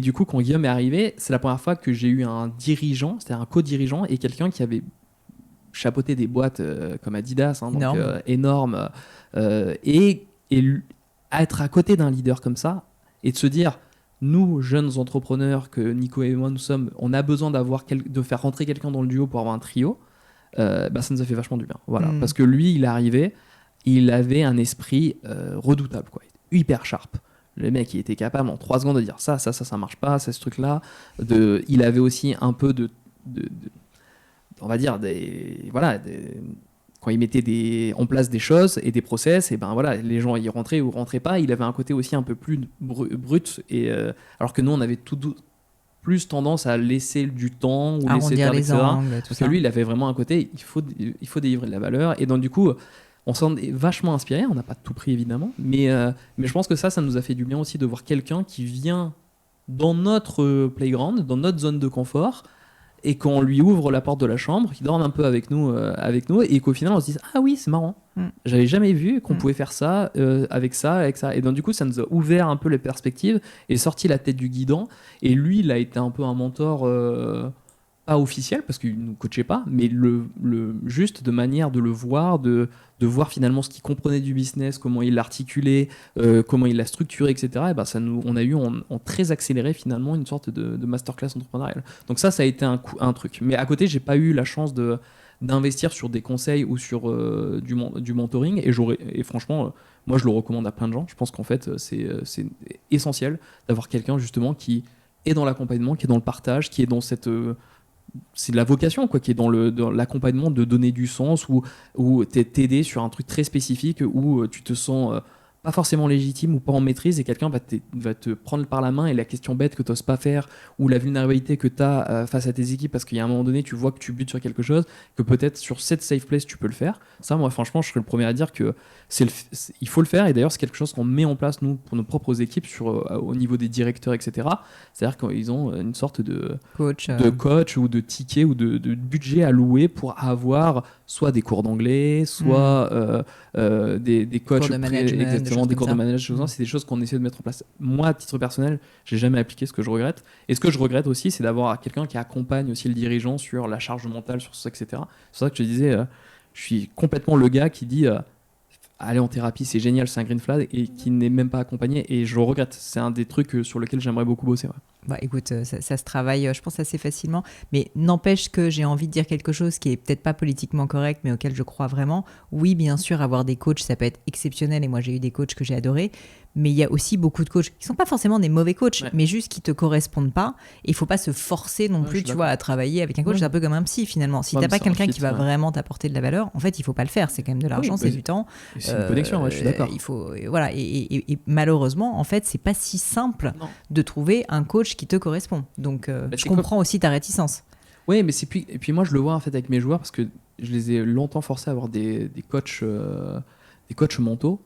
du coup, quand Guillaume est arrivé, c'est la première fois que j'ai eu un dirigeant, c'est-à-dire un co-dirigeant et quelqu'un qui avait chapeauté des boîtes comme Adidas, hein, donc énorme, et être à côté d'un leader comme ça et de se dire, nous, jeunes entrepreneurs que Nico et moi nous sommes, on a besoin de faire rentrer quelqu'un dans le duo pour avoir un trio, ça nous a fait vachement du bien. Voilà. Parce que lui, il est arrivé, il avait un esprit redoutable, quoi. Hyper sharp. Le mec, il était capable en 3 secondes de dire ça marche pas, c'est ce truc-là. Il avait aussi un peu on va dire, quand il mettait en place des choses et des process, et ben voilà, les gens y rentraient ou rentraient pas. Il avait un côté aussi un peu plus brut, alors que nous, on avait plus tendance à laisser du temps ou laisser faire, etc. Parce que lui, il avait vraiment un côté, il faut délivrer de la valeur. Et donc, du coup, on s'en est vachement inspiré. On n'a pas tout pris, évidemment. Mais je pense que ça nous a fait du bien aussi de voir quelqu'un qui vient dans notre playground, dans notre zone de confort, et qu'on lui ouvre la porte de la chambre, qu'il dorme un peu avec nous, et qu'au final on se dise ah oui, c'est marrant, j'avais jamais vu qu'on pouvait faire ça avec ça. Et donc du coup ça nous a ouvert un peu les perspectives et sorti la tête du guidon. Et lui, il a été un peu un mentor, pas officiel parce qu'il nous coachait pas, mais juste de manière de le voir, de voir finalement ce qu'il comprenait du business, comment il l'articulait, comment il l'a structuré, etc. Et ben on a eu en très accéléré finalement une sorte de masterclass entrepreneuriale. Donc ça a été un truc. Mais à côté, j'ai pas eu la chance d'investir sur des conseils ou sur du mentoring. Et franchement, moi je le recommande à plein de gens. Je pense qu'en fait c'est essentiel d'avoir quelqu'un justement qui est dans l'accompagnement, qui est dans le partage, qui est dans c'est de la vocation, quoi, qui est dans l'accompagnement, de donner du sens ou t'aider sur un truc très spécifique où tu te sens pas forcément légitime ou pas en maîtrise, et quelqu'un va te prendre par la main, et la question bête que tu n'oses pas faire ou la vulnérabilité que tu as face à tes équipes parce qu'il y a un moment donné tu vois que tu butes sur quelque chose, que peut-être sur cette safe place tu peux le faire. Ça, moi franchement je serais le premier à dire que il faut le faire. Et d'ailleurs c'est quelque chose qu'on met en place nous pour nos propres équipes au niveau des directeurs, etc. C'est-à-dire qu'ils ont une sorte de coach ou de ticket ou de budget à louer pour avoir soit des cours d'anglais, soit des coachs cours de management, exactement, des cours de management. C'est des choses qu'on essaie de mettre en place. Moi, à titre personnel, j'ai jamais appliqué, ce que je regrette. Et ce que je regrette aussi, c'est d'avoir quelqu'un qui accompagne aussi le dirigeant sur la charge mentale, sur ça, etc. C'est pour ça que je te disais, je suis complètement le gars qui dit aller en thérapie, c'est génial, c'est un green flag, et qui n'est même pas accompagné, et je le regrette. C'est un des trucs sur lesquels j'aimerais beaucoup bosser. Ouais. Bah, écoute, ça se travaille, je pense, assez facilement, mais n'empêche que j'ai envie de dire quelque chose qui est peut-être pas politiquement correct, mais auquel je crois vraiment. Oui, bien sûr, avoir des coachs, ça peut être exceptionnel, et moi j'ai eu des coachs que j'ai adorés, mais il y a aussi beaucoup de coachs qui sont pas forcément des mauvais coachs, mais juste qui te correspondent pas, et il faut pas se forcer non plus, tu vois, à travailler avec un coach. C'est un peu comme un psy finalement. Si t'as pas quelqu'un qui va vraiment t'apporter de la valeur, en fait, il faut pas le faire. C'est quand même de l'argent, c'est du temps. C'est une connexion, je suis d'accord. Il faut, voilà, et malheureusement, en fait, c'est pas si simple de trouver un coach qui te correspond. Donc, je comprends aussi ta réticence. Oui, mais et puis moi, je le vois en fait avec mes joueurs, parce que je les ai longtemps forcés à avoir des coachs mentaux.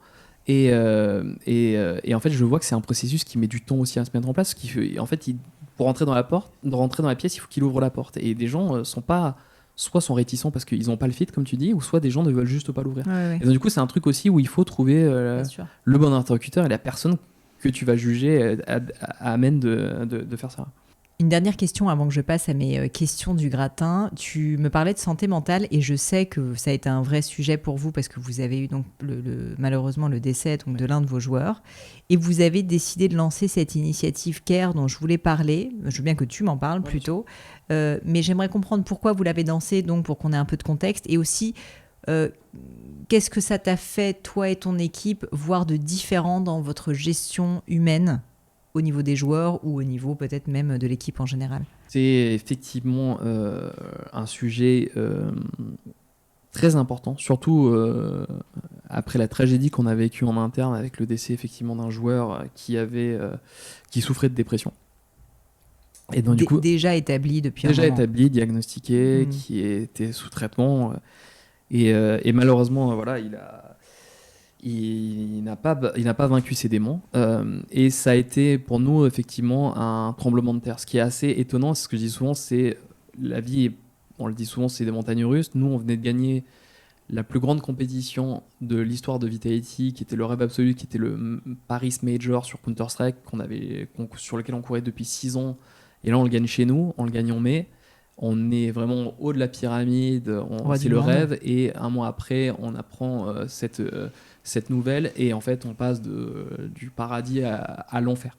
Et en fait, je vois que c'est un processus qui met du temps aussi à se mettre en place. En fait, pour rentrer dans la pièce, il faut qu'il ouvre la porte. Et des gens sont réticents parce qu'ils n'ont pas le fit, comme tu dis, ou soit des gens ne veulent juste pas l'ouvrir. Ouais. Et donc, du coup, c'est un truc aussi où il faut trouver le bon interlocuteur et la personne que tu vas juger amène de faire ça. Une dernière question avant que je passe à mes questions du gratin. Tu me parlais de santé mentale, et je sais que ça a été un vrai sujet pour vous parce que vous avez eu donc malheureusement le décès donc de l'un de vos joueurs, et vous avez décidé de lancer cette initiative CARE dont je voulais parler. Je veux bien que tu m'en parles plutôt, mais j'aimerais comprendre pourquoi vous l'avez lancé, donc pour qu'on ait un peu de contexte, et aussi qu'est-ce que ça t'a fait, toi et ton équipe, voir de différent dans votre gestion humaine au niveau des joueurs ou au niveau peut-être même de l'équipe en général? C'est effectivement un sujet très important, surtout après la tragédie qu'on a vécue en interne avec le décès effectivement d'un joueur qui souffrait de dépression. Et donc, du coup, déjà établi depuis un moment. Déjà établi, diagnostiqué, qui était sous traitement. Et malheureusement, voilà, il n'a pas vaincu ses démons, et ça a été pour nous effectivement un tremblement de terre. Ce qui est assez étonnant, c'est ce que je dis souvent, c'est la vie, on le dit souvent, c'est des montagnes russes. Nous, on venait de gagner la plus grande compétition de l'histoire de Vitality, qui était le rêve absolu, qui était le Paris Major sur Counter-Strike, sur lequel on courait depuis 6 ans. Et là, on le gagne chez nous, on le gagne en mai. On est vraiment au haut de la pyramide, c'est le rêve. Et un mois après, on apprend cette nouvelle. Et en fait, on passe du paradis à l'enfer.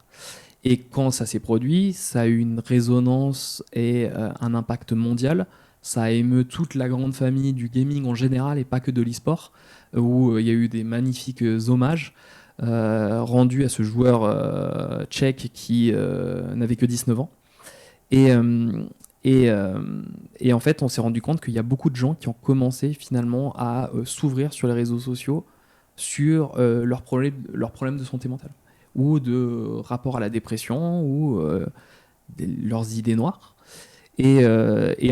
Et quand ça s'est produit, ça a eu une résonance et un impact mondial. Ça a ému toute la grande famille du gaming en général et pas que de l'e-sport, où il y a eu des magnifiques hommages rendus à ce joueur tchèque qui n'avait que 19 ans. Et en fait, on s'est rendu compte qu'il y a beaucoup de gens qui ont commencé finalement à s'ouvrir sur les réseaux sociaux sur leurs problèmes de santé mentale ou de rapport à la dépression ou leurs idées noires. Et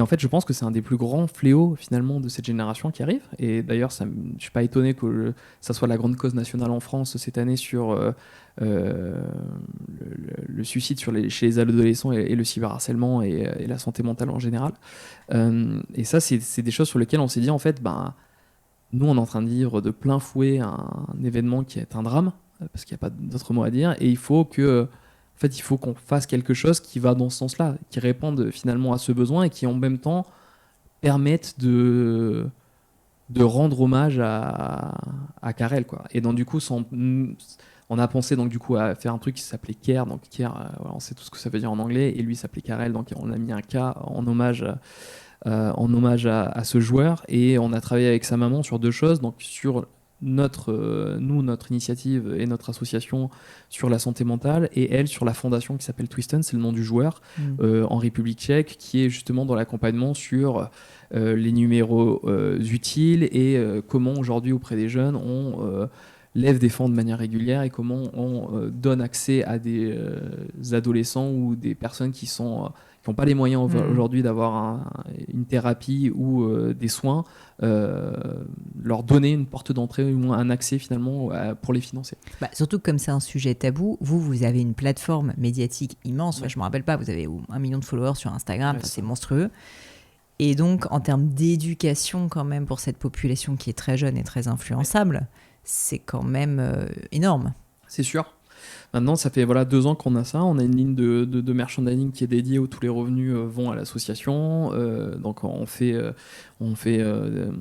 en fait, je pense que c'est un des plus grands fléaux finalement de cette génération qui arrive. Et d'ailleurs, je ne suis pas étonné que ça soit la grande cause nationale en France cette année sur le suicide chez les adolescents et le cyberharcèlement et la santé mentale en général. Et ça, c'est des choses sur lesquelles on s'est dit, en fait, nous, on est en train de vivre de plein fouet un événement qui est un drame, parce qu'il n'y a pas d'autre mot à dire, et il faut qu'on fasse quelque chose qui va dans ce sens-là, qui réponde finalement à ce besoin et qui en même temps permette de rendre hommage à Karel, quoi. Et donc du coup, on a pensé donc du coup à faire un truc qui s'appelait Care. Donc Care, on sait tout ce que ça veut dire en anglais, et lui s'appelait Karel, donc on a mis un K en hommage à ce joueur, et on a travaillé avec sa maman sur 2 choses, donc sur notre initiative et notre association sur la santé mentale, et elle sur la fondation qui s'appelle Twisten, c'est le nom du joueur, en République tchèque, qui est justement dans l'accompagnement sur les numéros utiles et comment aujourd'hui auprès des jeunes on lève des fonds de manière régulière et comment on donne accès à des adolescents ou des personnes qui n'ont pas les moyens aujourd'hui d'avoir une thérapie ou des soins, leur donner une porte d'entrée ou un accès finalement pour les financer. Surtout que comme c'est un sujet tabou, vous avez une plateforme médiatique immense. Je ne me rappelle pas, vous avez 1 million de followers sur Instagram, c'est monstrueux. Et donc en termes d'éducation quand même pour cette population qui est très jeune et très influençable, c'est quand même énorme. C'est sûr. Maintenant, ça fait 2 ans qu'on a ça. On a une ligne de merchandising qui est dédiée où tous les revenus vont à l'association. Donc on fait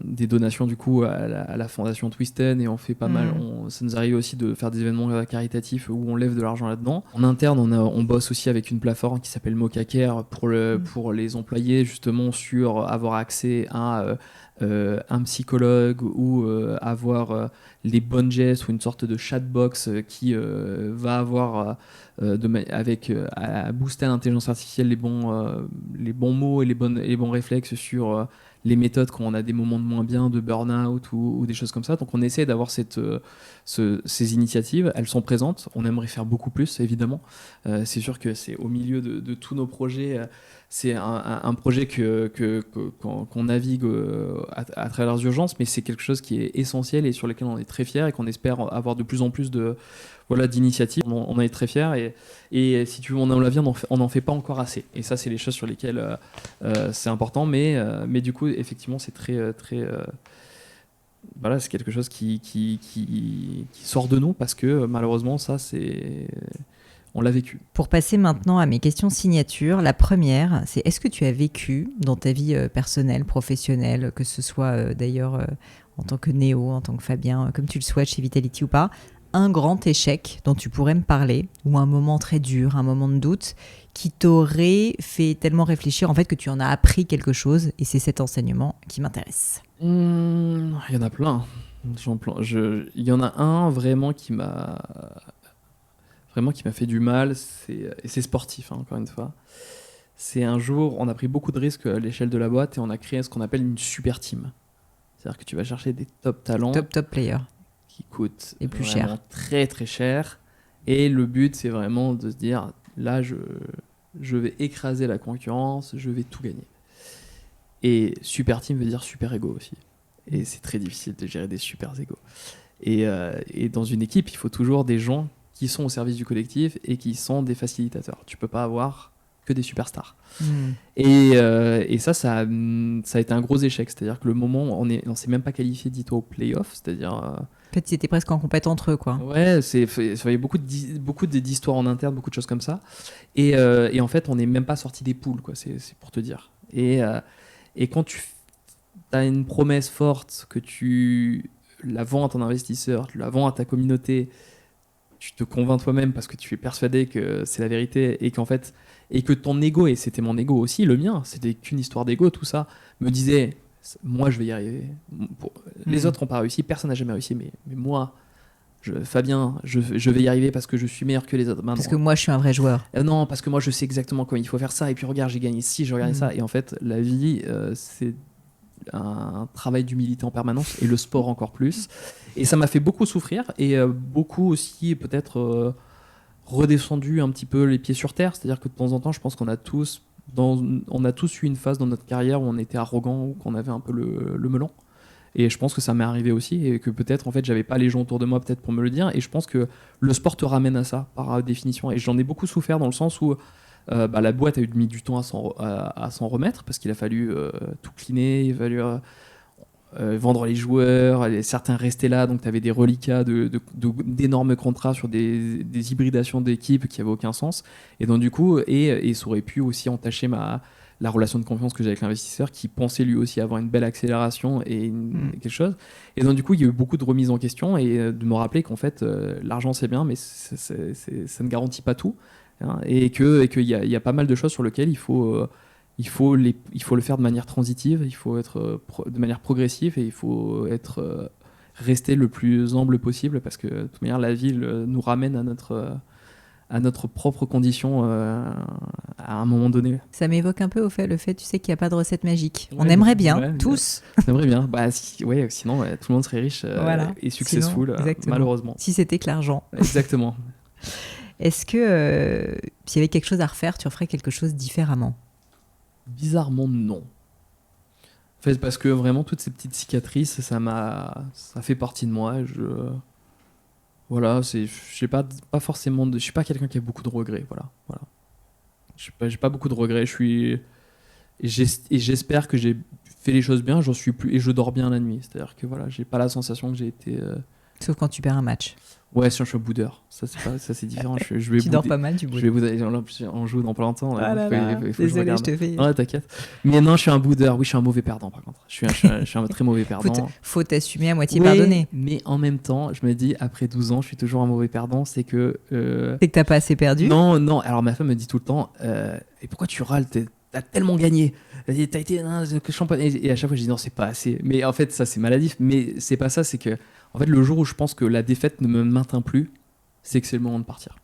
des donations du coup à la fondation Twisten, et on fait pas mal. Ça nous arrive aussi de faire des événements caritatifs où on lève de l'argent là-dedans. En interne, on bosse aussi avec une plateforme qui s'appelle Mocacare pour les employés, justement sur avoir accès à un psychologue ou avoir les bonnes gestes ou une sorte de chatbox qui va avoir à booster l'intelligence artificielle les bons mots et les bons réflexes sur les méthodes quand on a des moments de moins bien, de burn-out ou des choses comme ça. Donc on essaie d'avoir ces initiatives. Elles sont présentes. On aimerait faire beaucoup plus, évidemment. C'est sûr que c'est au milieu de tous nos projets. C'est un projet qu'on navigue à travers les urgences, mais c'est quelque chose qui est essentiel et sur lequel on est très fiers et qu'on espère avoir de plus en plus d'initiatives. On en est très fiers et si tu veux mon humble avis, on n'en fait pas encore assez. Et ça, c'est les choses sur lesquelles c'est important, mais du coup, effectivement, c'est très... c'est quelque chose qui sort de nous parce que malheureusement, ça, on l'a vécu. Pour passer maintenant à mes questions signature, la première, c'est est-ce que tu as vécu dans ta vie personnelle, professionnelle, que ce soit d'ailleurs en tant que Néo, en tant que Fabien, comme tu le souhaites chez Vitality ou pas, un grand échec dont tu pourrais me parler, ou un moment très dur, un moment de doute, qui t'aurait fait tellement réfléchir en fait que tu en as appris quelque chose, et c'est cet enseignement qui m'intéresse. Il y en a plein. Il y en a un vraiment qui m'a fait du mal, et c'est sportif, encore une fois. C'est un jour, on a pris beaucoup de risques à l'échelle de la boîte et on a créé ce qu'on appelle une super team. C'est-à-dire que tu vas chercher des top talents. Top players. Qui coûtent et plus vraiment cher. Très très cher. Et le but, c'est vraiment de se dire, là, je vais écraser la concurrence, je vais tout gagner. Et super team veut dire super ego aussi. Et c'est très difficile de gérer des super égos. Et dans une équipe, il faut toujours des gens qui sont au service du collectif et qui sont des facilitateurs. Tu peux pas avoir que des superstars. Et ça a été un gros échec. C'est-à-dire que le moment, on s'est même pas qualifié, dis-toi, au play-off. C'est-à-dire. En fait, ils étaient presque en compète entre eux, quoi. Ouais, il y a beaucoup d'histoires en interne, beaucoup de choses comme ça. Et en fait, on n'est même pas sorti des poules, quoi. C'est pour te dire. Et quand tu as une promesse forte, que tu la vends à ton investisseur, tu la vends à ta communauté, tu te convaincs toi-même parce que tu es persuadé que c'est la vérité et que ton ego, et c'était mon ego aussi, le mien, c'était qu'une histoire d'ego, tout ça, me disait, moi je vais y arriver. Les autres n'ont pas réussi, personne n'a jamais réussi, mais moi, Fabien, je vais y arriver parce que je suis meilleur que les autres. Parce que moi je suis un vrai joueur. Non, parce que moi je sais exactement comment il faut faire ça, et puis regarde, j'ai gagné ci, j'ai gagné ça. Et en fait, la vie, c'est un travail d'humilité en permanence, et le sport encore plus. Et ça m'a fait beaucoup souffrir, et beaucoup aussi peut-être redescendu un petit peu les pieds sur terre. C'est-à-dire que de temps en temps, je pense qu'on a tous eu une phase dans notre carrière où on était arrogant, ou qu'on avait un peu le melon. Et je pense que ça m'est arrivé aussi, et que peut-être en fait j'avais pas les gens autour de moi peut-être pour me le dire. Et je pense que le sport te ramène à ça par définition. Et j'en ai beaucoup souffert dans le sens où la boîte a mis du temps à s'en remettre, parce qu'il a fallu tout cleaner, il a fallu vendre les joueurs, certains restaient là, donc tu avais des reliquats d'énormes contrats sur des hybridations d'équipes qui n'avaient aucun sens. Et donc du coup, et ça aurait pu aussi entacher la relation de confiance que j'ai avec l'investisseur, qui pensait lui aussi avoir une belle accélération et quelque chose. Et donc du coup, il y a eu beaucoup de remises en question, et de me rappeler qu'en fait, l'argent c'est bien, mais ça ne garantit pas tout, hein, et qu'il y a pas mal de choses sur lesquelles il faut le faire de manière transitive, il faut être de manière progressive, et il faut rester le plus humble possible, parce que de toute manière la vie nous ramène à notre propre condition à un moment donné. Ça m'évoque un peu le fait, tu sais, qu'il n'y a pas de recette magique. On aimerait bien, tous. On aimerait bien. Sinon, tout le monde serait riche et successful, malheureusement. Si c'était que l'argent. Exactement. Est-ce que s'il y avait quelque chose à refaire, tu referais quelque chose différemment ? Bizarrement, non. En fait, parce que vraiment, toutes ces petites cicatrices, ça fait partie de moi. Voilà, j'ai pas forcément je suis pas quelqu'un qui a beaucoup de regrets. Voilà. J'ai pas beaucoup de regrets. Et j'espère que j'ai fait les choses bien. J'en suis plus, et je dors bien la nuit. C'est-à-dire que voilà, j'ai pas la sensation que j'ai été. Sauf quand tu perds un match. Ouais, si je suis un boudeur. Ça c'est différent. Tu dors pas mal, du boudeur. On joue dans pas longtemps. Désolé, je te fais. Ouais, t'inquiète. Mais non, je suis un boudeur. Oui, je suis un mauvais perdant, par contre. Je suis un très mauvais perdant. Faut t'assumer à moitié pardonner. Mais en même temps, je me dis, après 12 ans, je suis toujours un mauvais perdant. C'est que t'as pas assez perdu. Non. Alors ma femme me dit tout le temps, et pourquoi tu râles? T'as tellement gagné. T'as été champion. Et à chaque fois, je dis non, c'est pas assez. Mais en fait, ça, c'est maladif. Mais c'est pas ça. C'est que en fait, le jour où je pense que la défaite ne me maintient plus, c'est que c'est le moment de partir.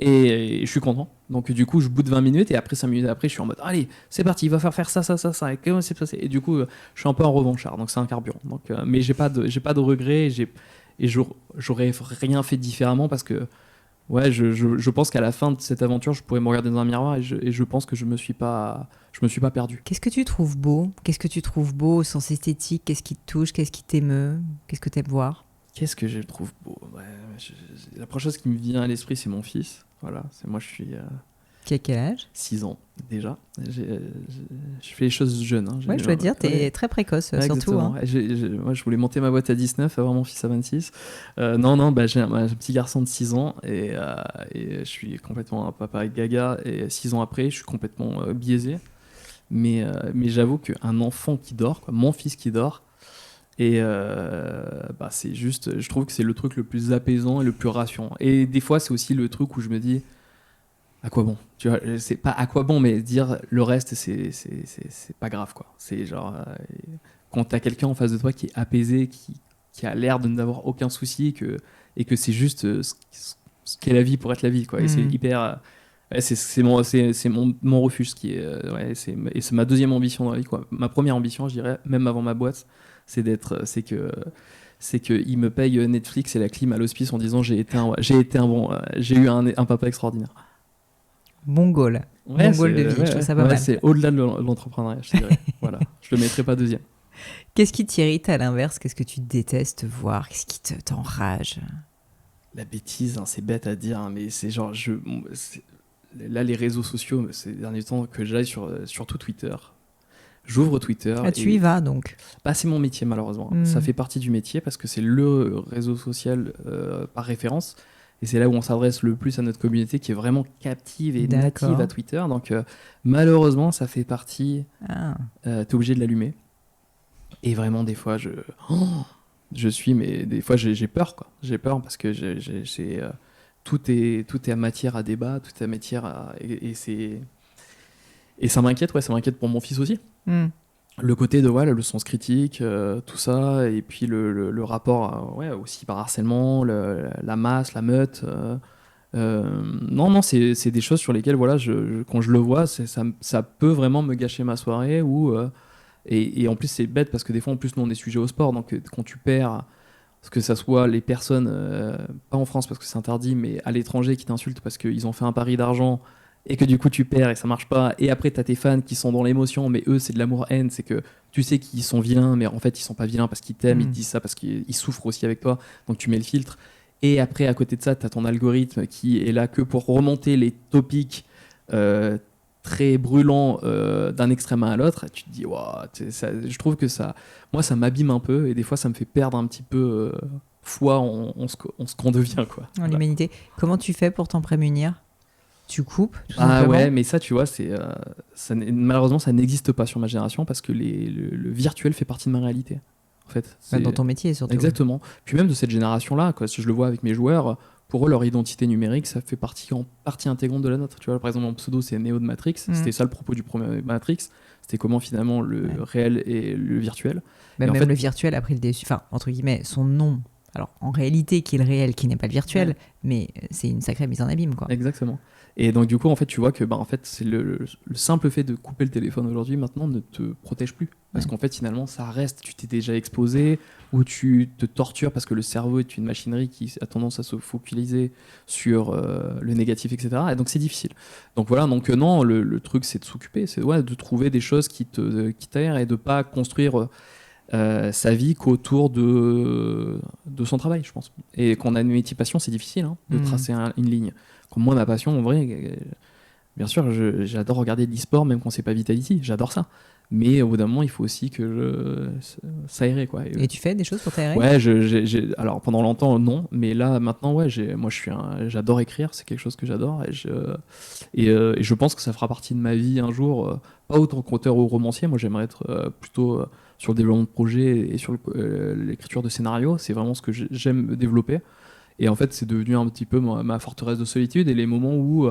Et je suis content. Donc du coup, je boude 20 minutes, et après 5 minutes après, je suis en mode allez, c'est parti, il va faire ça. Et comment c'est passé? Et du coup, je suis un peu en revanchard. Donc c'est un carburant. Donc, mais j'ai pas de regrets, et j'aurais rien fait différemment, parce que ouais, je pense qu'à la fin de cette aventure, je pourrais me regarder dans un miroir, et je pense que je me suis pas perdu. Qu'est-ce que tu trouves beau? Qu'est-ce que tu trouves beau au sens esthétique? Qu'est-ce qui te touche? Qu'est-ce qui t'émeut? Qu'est-ce que t'aimes voir? Qu'est-ce que je trouve beau? La première chose qui me vient à l'esprit, c'est mon fils. Voilà, moi je suis... Qui a quel âge? 6 ans déjà. Je fais les choses jeunes. Hein. Ouais, je dois dire, t'es très précoce, surtout. Hein. Moi, je voulais monter ma boîte à 19, avoir mon fils à 26. Non, j'ai un petit garçon de 6 ans, et je suis complètement un papa gaga, et 6 ans après, je suis complètement biaisé. Mais j'avoue qu'un enfant qui dort, mon fils qui dort, et c'est juste, je trouve que c'est le truc le plus apaisant et le plus rassurant. Et des fois, c'est aussi le truc où je me dis, à quoi bon? Tu vois, c'est pas à quoi bon, mais dire le reste, c'est pas grave, quoi. C'est genre, quand t'as quelqu'un en face de toi qui est apaisé, qui a l'air de n'avoir aucun souci, et que c'est juste ce qu'est la vie pour être la vie, quoi. Et c'est hyper... c'est mon refuge, et c'est ma deuxième ambition dans la vie, quoi. Ma première ambition, je dirais, même avant ma boîte, c'est qu'il me paye Netflix et la clim à l'hospice en disant j'ai eu un papa extraordinaire. Bon goal. Bon goal de vie, je trouve ça pas mal. C'est au-delà de l'entrepreneuriat, je te dirais. Voilà, je le mettrai pas deuxième. Qu'est-ce qui t'irrite à l'inverse? Qu'est-ce que tu détestes voir? Qu'est-ce qui t'enrage? La bêtise, hein, c'est bête à dire, hein, mais c'est genre là, les réseaux sociaux, ces derniers temps, que j'aille surtout Twitter. J'ouvre Twitter. Ah, tu y vas donc. C'est mon métier, malheureusement. Ça fait partie du métier parce que c'est le réseau social par référence. Et c'est là où on s'adresse le plus à notre communauté qui est vraiment captive et native à Twitter. Donc, malheureusement, ça fait partie. T'es obligé de l'allumer. Et vraiment, des fois, mais des fois, j'ai peur, quoi. J'ai peur parce que tout est à matière à débat, tout est à matière et ça m'inquiète, ça m'inquiète pour mon fils aussi. Le côté de le sens critique, tout ça, et puis le rapport aussi par harcèlement, la masse, la meute. Non, c'est des choses sur lesquelles, quand je le vois, ça peut vraiment me gâcher ma soirée. Et en plus, c'est bête parce que des fois, en plus, nous, on est sujet au sport. Donc, quand tu perds, que ça soit les personnes, pas en France parce que c'est interdit, mais à l'étranger qui t'insultent parce qu'ils ont fait un pari d'argent et que du coup tu perds et ça marche pas, et après t'as tes fans qui sont dans l'émotion, mais eux c'est de l'amour-haine, c'est que tu sais qu'ils sont vilains, mais en fait ils sont pas vilains parce qu'ils t'aiment, ils te disent ça parce qu'ils souffrent aussi avec toi, donc tu mets le filtre. Et après, à côté de ça, t'as ton algorithme qui est là que pour remonter les topics très brûlants d'un extrême à l'autre. Tu te dis, je trouve que ça m'abîme un peu, et des fois ça me fait perdre un petit peu foi en ce qu'on devient, quoi. En l'humanité. Comment tu fais pour t'en prémunir ? Tu coupes, tout simplement. Ouais, mais ça, tu vois, malheureusement, ça n'existe pas sur ma génération parce que le virtuel fait partie de ma réalité. En fait, dans ton métier, surtout. Exactement. Puis même de cette génération-là, quoi, si je le vois avec mes joueurs, pour eux, leur identité numérique, ça fait partie intégrante de la nôtre. Tu vois, par exemple, mon pseudo, c'est Neo de Matrix. C'était ça le propos du premier Matrix. C'était comment finalement le réel et le virtuel. Même le virtuel a pris le dessus. Enfin, entre guillemets, son nom. Alors, en réalité, qui est le réel, qui n'est pas le virtuel, mais c'est une sacrée mise en abîme, quoi. Exactement. Et donc, du coup, en fait, tu vois que en fait, c'est le simple fait de couper le téléphone aujourd'hui, maintenant, ne te protège plus. Parce qu'en fait, finalement, ça reste, tu t'es déjà exposé, ou tu te tortures parce que le cerveau est une machinerie qui a tendance à se focaliser sur le négatif, etc. Et donc, c'est difficile. Donc, voilà, non, le truc, c'est de s'occuper, c'est de trouver des choses qui t'aèrent et de pas construire sa vie qu'autour de son travail, je pense. Et quand on a une métier passion, c'est difficile de tracer une ligne. Comme moi, ma passion, en vrai, bien sûr, j'adore regarder de l'e-sport, même quand c'est pas Vitality, j'adore ça. Mais au bout d'un moment, il faut aussi que s'aérer, quoi. Et tu fais des choses pour t'aérer ? Ouais, alors pendant longtemps, non. Mais là, maintenant, j'adore écrire, c'est quelque chose que j'adore. Et je pense que ça fera partie de ma vie un jour, pas autant qu'auteur ou romancier. Moi, j'aimerais être plutôt sur le développement de projet et sur l'écriture de scénarios. C'est vraiment ce que j'aime développer. Et en fait, c'est devenu un petit peu ma forteresse de solitude, et les moments où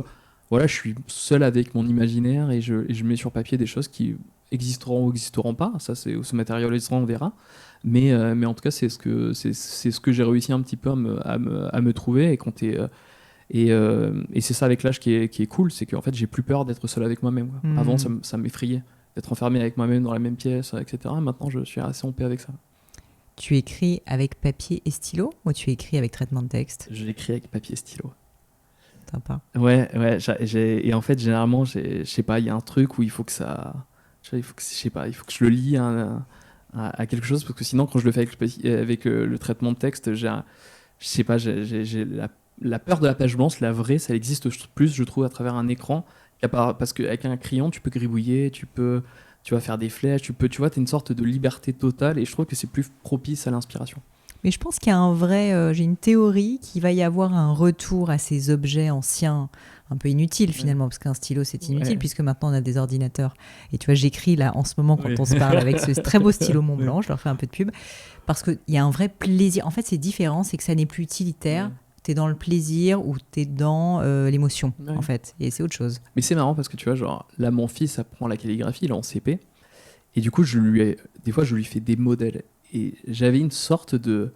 je suis seul avec mon imaginaire et je mets sur papier des choses qui existeront ou existeront pas. Ça, se matérialisera, on verra. Mais en tout cas, c'est ce que j'ai réussi un petit peu à me trouver. Et c'est ça avec l'âge qui est cool, c'est qu'en fait, j'ai plus peur d'être seul avec moi-même, quoi. Avant, ça m'effrayait d'être enfermé avec moi-même dans la même pièce, etc. Maintenant, je suis assez en paix avec ça. Tu écris avec papier et stylo ou tu écris avec traitement de texte ? Je l'écris avec papier et stylo. Sympa. Ouais. Et en fait, généralement, je sais pas, il y a un truc où il faut que ça... il faut que je le lie à quelque chose, parce que sinon, quand je le fais avec le traitement de texte, j'ai la peur de la page blanche, la vraie, ça existe plus, je trouve, à travers un écran. Parce qu'avec un crayon, tu peux gribouiller, tu vas faire des flèches, tu vois, t'as une sorte de liberté totale, et je trouve que c'est plus propice à l'inspiration. Mais je pense qu'il y a j'ai une théorie qu'il va y avoir un retour à ces objets anciens, un peu inutiles finalement, parce qu'un stylo c'est inutile, puisque maintenant on a des ordinateurs. Et tu vois, j'écris là en ce moment quand on se parle avec ce très beau stylo Montblanc, je leur fais un peu de pub, parce qu'il y a un vrai plaisir. En fait, c'est différent, c'est que ça n'est plus utilitaire. T'es dans le plaisir ou t'es dans l'émotion, en fait, et c'est autre chose. Mais c'est marrant parce que tu vois, genre là, mon fils apprend la calligraphie, il est en CP, et du coup, des fois, je lui fais des modèles, et j'avais une sorte de,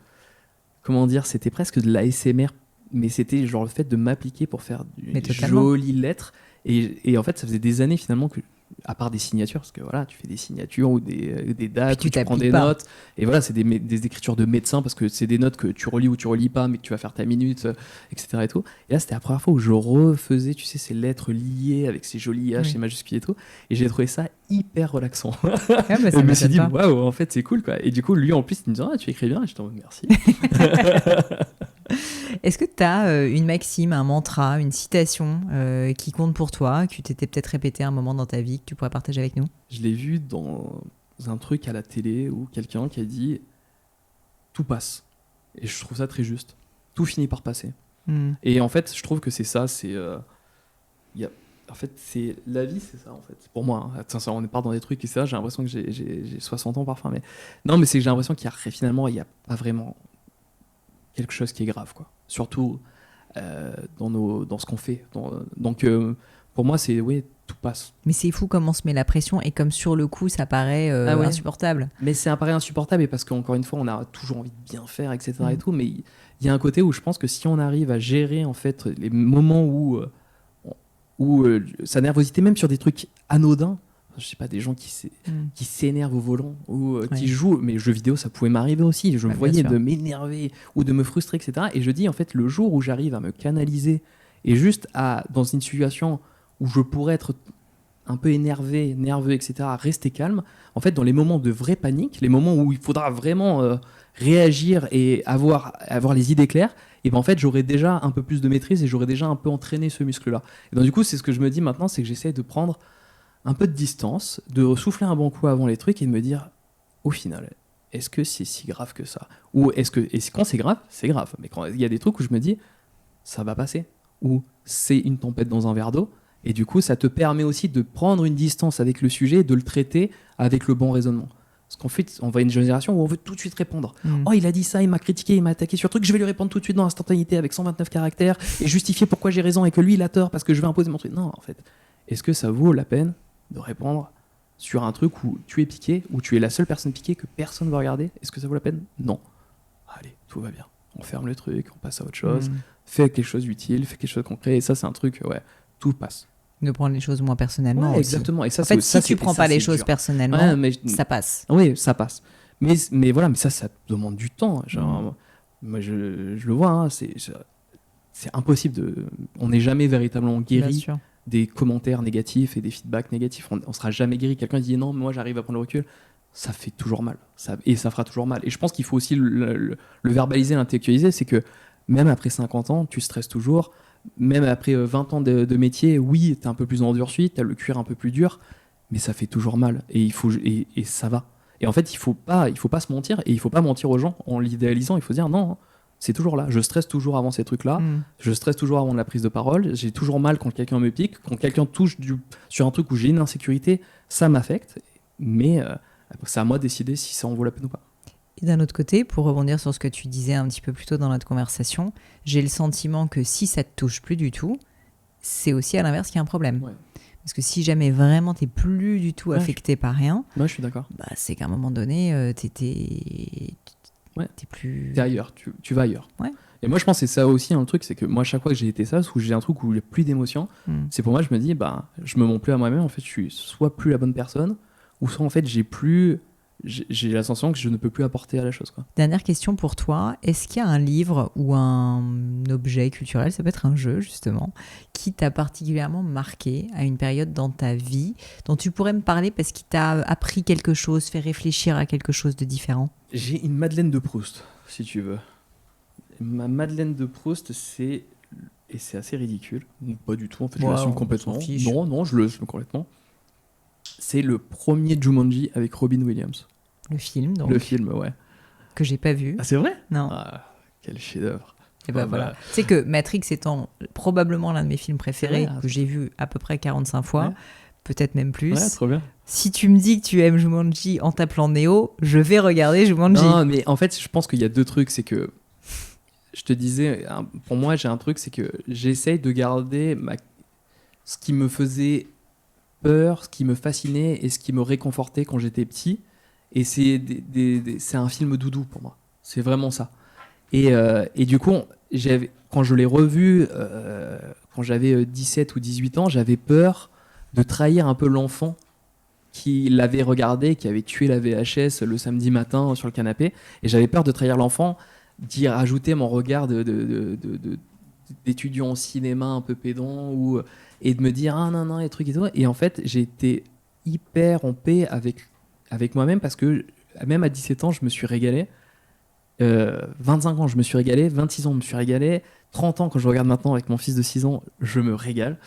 comment dire, c'était presque de l'ASMR, mais c'était genre le fait de m'appliquer pour faire des jolies lettres, et en fait, ça faisait des années finalement que, à part des signatures, parce que voilà, tu fais des signatures ou des dates, tu prends des notes, et voilà, c'est des écritures de médecin, parce que c'est des notes que tu relis ou tu relis pas, mais que tu vas faire ta minute, etc. et tout. Et là, c'était la première fois où je refaisais, tu sais, ces lettres liées avec ces jolis H, ces majuscules et tout, et j'ai trouvé ça hyper relaxant. Et je me suis dit, waouh, en fait, c'est cool, quoi. Et du coup, lui, en plus, il me dit, tu écris bien, et je t'en dis merci. Est-ce que tu as une maxime, un mantra, une citation qui compte pour toi, que tu t'étais peut-être répété un moment dans ta vie, que tu pourrais partager avec nous? Je l'ai vu dans un truc à la télé où quelqu'un qui a dit tout passe. Et je trouve ça très juste. Tout finit par passer. Et en fait, je trouve que c'est ça. En fait, c'est la vie, c'est ça en fait. Pour moi, hein. Attends, on part dans des trucs et ça. J'ai l'impression que j'ai 60 ans parfois, mais non, mais c'est que j'ai l'impression qu'il y a pas vraiment quelque chose qui est grave, quoi. Surtout dans ce qu'on fait. Donc, pour moi, c'est oui, tout passe. Mais c'est fou comme on se met la pression et comme sur le coup, ça paraît insupportable. Mais c'est un pari insupportable et parce qu'encore une fois, on a toujours envie de bien faire, etc. Et tout. Mais il y a un côté où je pense que si on arrive à gérer en fait les moments où sa nervosité, même sur des trucs anodins, je sais pas, des gens qui s'énervent au volant ou qui jouent, mais jeux vidéo, ça pouvait m'arriver aussi. Je me voyais de m'énerver ou de me frustrer, etc. Et je dis, en fait, le jour où j'arrive à me canaliser et juste dans une situation où je pourrais être un peu énervé, nerveux, etc., rester calme, en fait, dans les moments de vraie panique, les moments où il faudra vraiment réagir et avoir les idées claires, et ben en fait, j'aurais déjà un peu plus de maîtrise et j'aurais déjà un peu entraîné ce muscle-là. Et donc, du coup, c'est ce que je me dis maintenant, c'est que j'essaie de prendre un peu de distance, de souffler un bon coup avant les trucs et de me dire, au final, est-ce que c'est si grave que ça? Ou quand c'est grave, c'est grave. Mais quand il y a des trucs où je me dis, ça va passer. Ou c'est une tempête dans un verre d'eau. Et du coup, ça te permet aussi de prendre une distance avec le sujet et de le traiter avec le bon raisonnement. Parce qu'en fait, on va à une génération où on veut tout de suite répondre. Oh, il a dit ça, il m'a critiqué, il m'a attaqué sur le truc, je vais lui répondre tout de suite dans l'instantanéité avec 129 caractères et justifier pourquoi j'ai raison et que lui, il a tort parce que je vais imposer mon truc. Non, en fait, est-ce que ça vaut la peine de répondre sur un truc où tu es piqué, où tu es la seule personne piquée que personne ne va regarder? Est-ce que ça vaut la peine? Non. Allez, tout va bien. On ferme le truc, on passe à autre chose, fais quelque chose d'utile, fais quelque chose de concret. Et ça, c'est un truc, tout passe. De prendre les choses moins personnellement. Ouais, exactement. Et ça, en fait, si tu prends pas les choses personnellement, ça passe. Oui, ça passe. Mais voilà, mais ça demande du temps. Genre, moi, je le vois, hein, c'est impossible on n'est jamais véritablement guéri des commentaires négatifs et des feedbacks négatifs. On sera jamais guéri. Quelqu'un dit non, moi j'arrive à prendre le recul. Ça fait toujours mal. Et ça fera toujours mal. Et je pense qu'il faut aussi le verbaliser, l'intellectualiser. C'est que même après 50 ans, tu stresses toujours. Même après 20 ans de métier, oui, t'es un peu plus endurci, t'as le cuir un peu plus dur, mais ça fait toujours mal. Et ça va. Et en fait, il faut pas se mentir. Et il faut pas mentir aux gens en l'idéalisant. Il faut dire non, c'est toujours là. Je stresse toujours avant ces trucs-là. Je stresse toujours avant la prise de parole. J'ai toujours mal quand quelqu'un me pique. Quand quelqu'un touche sur un truc où j'ai une insécurité, ça m'affecte. Mais c'est à moi de décider si ça en vaut la peine ou pas. Et d'un autre côté, pour rebondir sur ce que tu disais un petit peu plus tôt dans notre conversation, j'ai le sentiment que si ça te touche plus du tout, c'est aussi à l'inverse qu'il y a un problème. Ouais. Parce que si jamais vraiment t'es plus du tout affecté par rien, je suis d'accord. C'est qu'à un moment donné, t'es plus... T'es ailleurs, tu vas ailleurs. Ouais. Et moi, je pense que c'est ça aussi, le truc, c'est que moi, chaque fois que j'ai été ça, où j'ai un truc où il n'y a plus d'émotion, c'est pour moi, je me dis, je me mens plus à moi-même, en fait, je suis soit plus la bonne personne, ou soit en fait, j'ai la sensation que je ne peux plus apporter à la chose, quoi. Dernière question pour toi, est-ce qu'il y a un livre ou un objet culturel, ça peut être un jeu justement, qui t'a particulièrement marqué à une période dans ta vie, dont tu pourrais me parler parce qu'il t'a appris quelque chose, fait réfléchir à quelque chose de différent? J'ai une Madeleine de Proust, si tu veux. Ma Madeleine de Proust, c'est assez ridicule, pas du tout, en fait, je l'assume complètement. Non, je l'assume complètement. C'est le premier Jumanji avec Robin Williams. Le film, donc. Le film, ouais. Que j'ai pas vu. Ah, c'est vrai? Non. Ah, quel chef-d'œuvre. Et voilà. Tu sais que Matrix étant probablement l'un de mes films préférés, que j'ai vu à peu près 45 fois, peut-être même plus. Ouais, trop bien. Si tu me dis que tu aimes Jumanji en t'appelant Néo, je vais regarder Jumanji. Non, mais en fait, je pense qu'il y a deux trucs. C'est que, je te disais, pour moi, j'ai un truc, c'est que j'essaye de garder ce qui me faisait peur, ce qui me fascinait et ce qui me réconfortait quand j'étais petit. Et c'est un film doudou pour moi. C'est vraiment ça. Et du coup, quand je l'ai revu, quand j'avais 17 ou 18 ans, j'avais peur de trahir un peu l'enfant qui l'avait regardé, qui avait tué la VHS le samedi matin sur le canapé. Et j'avais peur de trahir l'enfant, d'y rajouter mon regard d'étudiant en cinéma un peu pédant et de me dire non, les trucs et tout. Et en fait, j'ai été hyper en paix avec moi-même parce que même à 17 ans, je me suis régalé. 25 ans, je me suis régalé. 26 ans, je me suis régalé. 30 ans, quand je regarde maintenant avec mon fils de 6 ans, je me régale.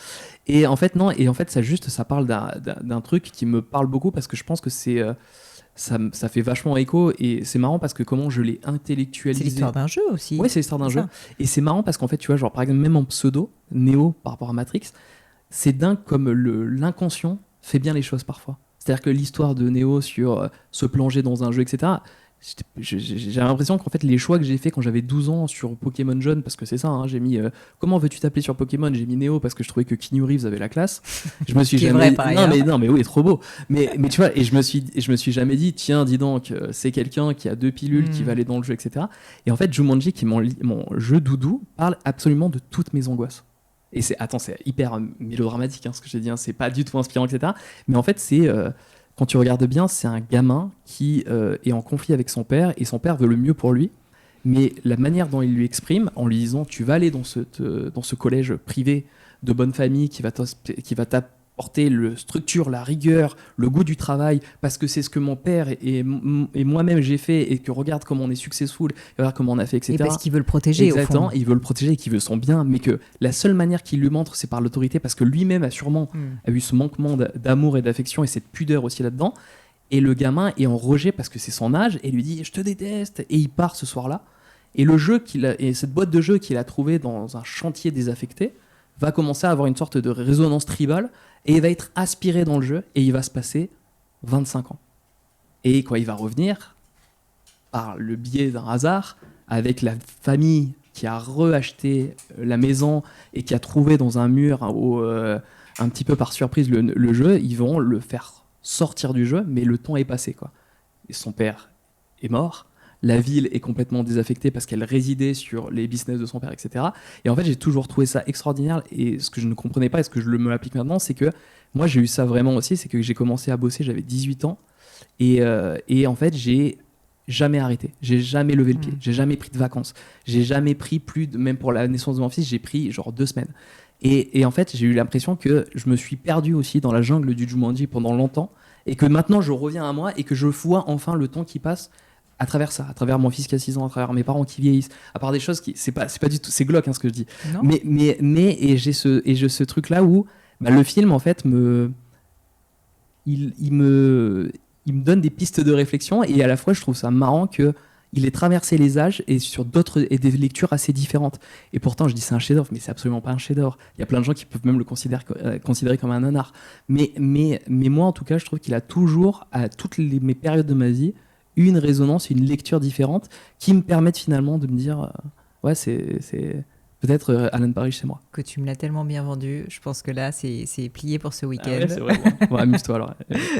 Et en fait, non. Et en fait, ça parle d'un truc qui me parle beaucoup parce que je pense que ça fait vachement écho. Et c'est marrant parce que comment je l'ai intellectualisé. C'est l'histoire d'un jeu aussi. Ouais, c'est l'histoire d'un jeu. Et c'est marrant parce qu'en fait, tu vois, genre par exemple, même en pseudo, Neo par rapport à Matrix, c'est dingue comme l'inconscient fait bien les choses parfois. C'est-à-dire que l'histoire de Neo sur se plonger dans un jeu, etc., j'ai l'impression qu'en fait les choix que j'ai fait quand j'avais 12 ans sur Pokémon Jaune, parce que c'est ça, hein, j'ai mis comment veux-tu t'appeler sur Pokémon, j'ai mis Neo parce que je trouvais que Keanu Reeves avait la classe. Je me suis jamais non mais oui, trop beau. Mais tu vois, et je me suis jamais dit tiens dis donc c'est quelqu'un qui a 2 pilules qui va aller dans le jeu, etc. Et en fait Jumanji, qui est mon jeu doudou, parle absolument de toutes mes angoisses. Et c'est hyper mélodramatique ce que j'ai dit, c'est pas du tout inspirant, etc. Mais en fait c'est quand tu regardes bien, c'est un gamin qui est en conflit avec son père et son père veut le mieux pour lui. Mais la manière dont il lui exprime, en lui disant tu vas aller dans ce collège privé de bonne famille qui va t'apporter la structure, la rigueur, le goût du travail, parce que c'est ce que mon père et moi-même j'ai fait et que regarde comment on est successful, regarde comment on a fait, etc. Et parce qu'il veut le protéger. Exactement, au fond. il veut le protéger et qu'il veut son bien, mais que la seule manière qu'il lui montre, c'est par l'autorité, parce que lui-même a sûrement eu ce manquement d'amour et d'affection et cette pudeur aussi là-dedans. Et le gamin est en rejet parce que c'est son âge et lui dit je te déteste, et il part ce soir-là. Et cette boîte de jeu qu'il a trouvée dans un chantier désaffecté va commencer à avoir une sorte de résonance tribale et il va être aspiré dans le jeu et il va se passer 25 ans. Et quand il va revenir, par le biais d'un hasard, avec la famille qui a reacheté la maison et qui a trouvé dans un mur un petit peu par surprise le jeu, ils vont le faire sortir du jeu, mais le temps est passé, quoi. Et son père est mort, la ville est complètement désaffectée parce qu'elle résidait sur les business de son père, etc. Et en fait, j'ai toujours trouvé ça extraordinaire. Et ce que je ne comprenais pas et ce que je me l'applique maintenant, c'est que moi, j'ai eu ça vraiment aussi. C'est que j'ai commencé à bosser, j'avais 18 ans. Et en fait, j'ai jamais arrêté. J'ai jamais levé le pied. J'ai jamais pris de vacances. J'ai jamais pris même pour la naissance de mon fils, j'ai pris genre 2 semaines. Et en fait, j'ai eu l'impression que je me suis perdu aussi dans la jungle du Jumanji pendant longtemps. Et que maintenant, je reviens à moi et que je vois enfin le temps qui passe à travers ça, à travers mon fils qui a 6 ans, à travers mes parents qui vieillissent, à part des choses qui c'est pas du tout, c'est glauque ce que je dis. Non. Mais j'ai ce truc là où le film en fait il me donne des pistes de réflexion et à la fois je trouve ça marrant que il ait traversé les âges et sur d'autres et des lectures assez différentes. Et pourtant je dis c'est un chef-d'œuvre, mais c'est absolument pas un chef-d'œuvre. Il y a plein de gens qui peuvent même le considérer comme un nanar. Mais moi en tout cas je trouve qu'il a toujours à toutes mes périodes de ma vie une résonance, une lecture différente qui me permettent finalement de me dire ouais c'est peut-être Alan Parrish c'est moi. Que tu me l'as tellement bien vendu, je pense que là c'est plié pour ce week-end. Ah ouais, c'est vrai, bon, amuse-toi alors.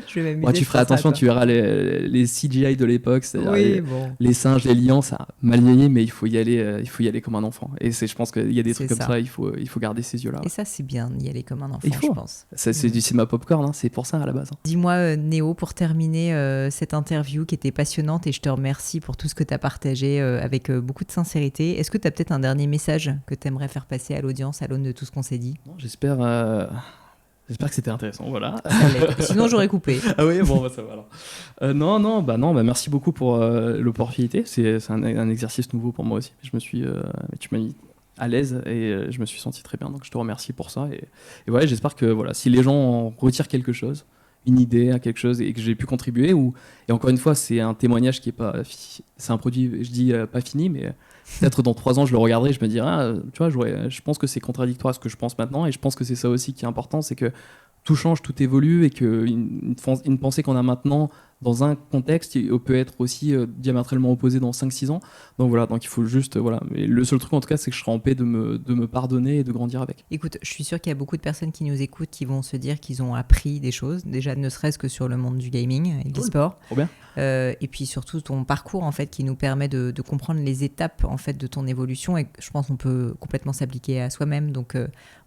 Je vais m'amuser. Tu feras attention, tu verras les CGI de l'époque, c'est-à-dire les singes, les lions, ça a mal vieilli, mais il faut y aller comme un enfant. Et je pense qu'il y a des trucs comme ça, il faut garder ces yeux-là. Et ça c'est bien, y aller comme un enfant, je pense. C'est du cinéma popcorn, c'est pour ça à la base. Dis-moi Néo, pour terminer cette interview qui était passionnante et je te remercie pour tout ce que tu as partagé avec beaucoup de sincérité. Est-ce que tu as peut-être un dernier message que tu aimerais faire passer à l'audience à l'aune de tout ce qu'on s'est dit? J'espère que c'était intéressant, voilà. Sinon j'aurais coupé. Ah oui, bon, ça va alors. Non, merci beaucoup pour l'opportunité. C'est un exercice nouveau pour moi aussi. Tu m'as mis à l'aise et je me suis senti très bien, donc je te remercie pour ça. Et ouais, j'espère que si les gens en retirent quelque chose, une idée à quelque chose et que j'ai pu contribuer, et encore une fois, c'est un témoignage qui est pas, c'est un produit, je dis pas fini, mais peut-être dans 3 ans je le regarderai et je me dirai tu vois, je pense que c'est contradictoire à ce que je pense maintenant, et je pense que c'est ça aussi qui est important, c'est que tout change, tout évolue, et qu'une pensée qu'on a maintenant dans un contexte peut être aussi diamétralement opposée dans 5-6 ans. Donc voilà, donc il faut juste mais le seul truc en tout cas, c'est que je serai en paix de me pardonner et de grandir avec. Écoute, je suis sûre qu'il y a beaucoup de personnes qui nous écoutent qui vont se dire qu'ils ont appris des choses, déjà ne serait-ce que sur le monde du gaming et de l'e-sport. Trop bien. Et puis surtout ton parcours en fait qui nous permet de comprendre les étapes en fait de ton évolution, et je pense qu'on peut complètement s'appliquer à soi-même. Donc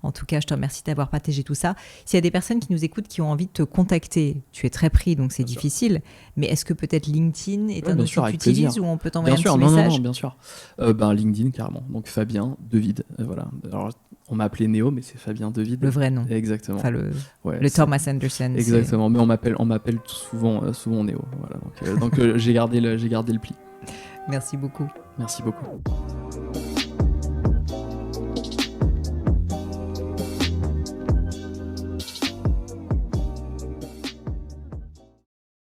en tout cas, je te remercie d'avoir partagé tout ça. S'il y a des personnes qui nous écoutent qui ont envie de te contacter, tu es très pris donc c'est difficile, mais est-ce que peut-être LinkedIn est un outil que tu utilises où on peut t'envoyer un petit message? Non, bien sûr. LinkedIn carrément. Donc Fabien Devide, voilà. Alors on m'a appelé Néo, mais c'est Fabien Devide. Le vrai nom. Exactement. Enfin, le Thomas Anderson. Exactement. Mais on m'appelle souvent Néo. Voilà. Donc j'ai gardé le pli. Merci beaucoup. Merci beaucoup.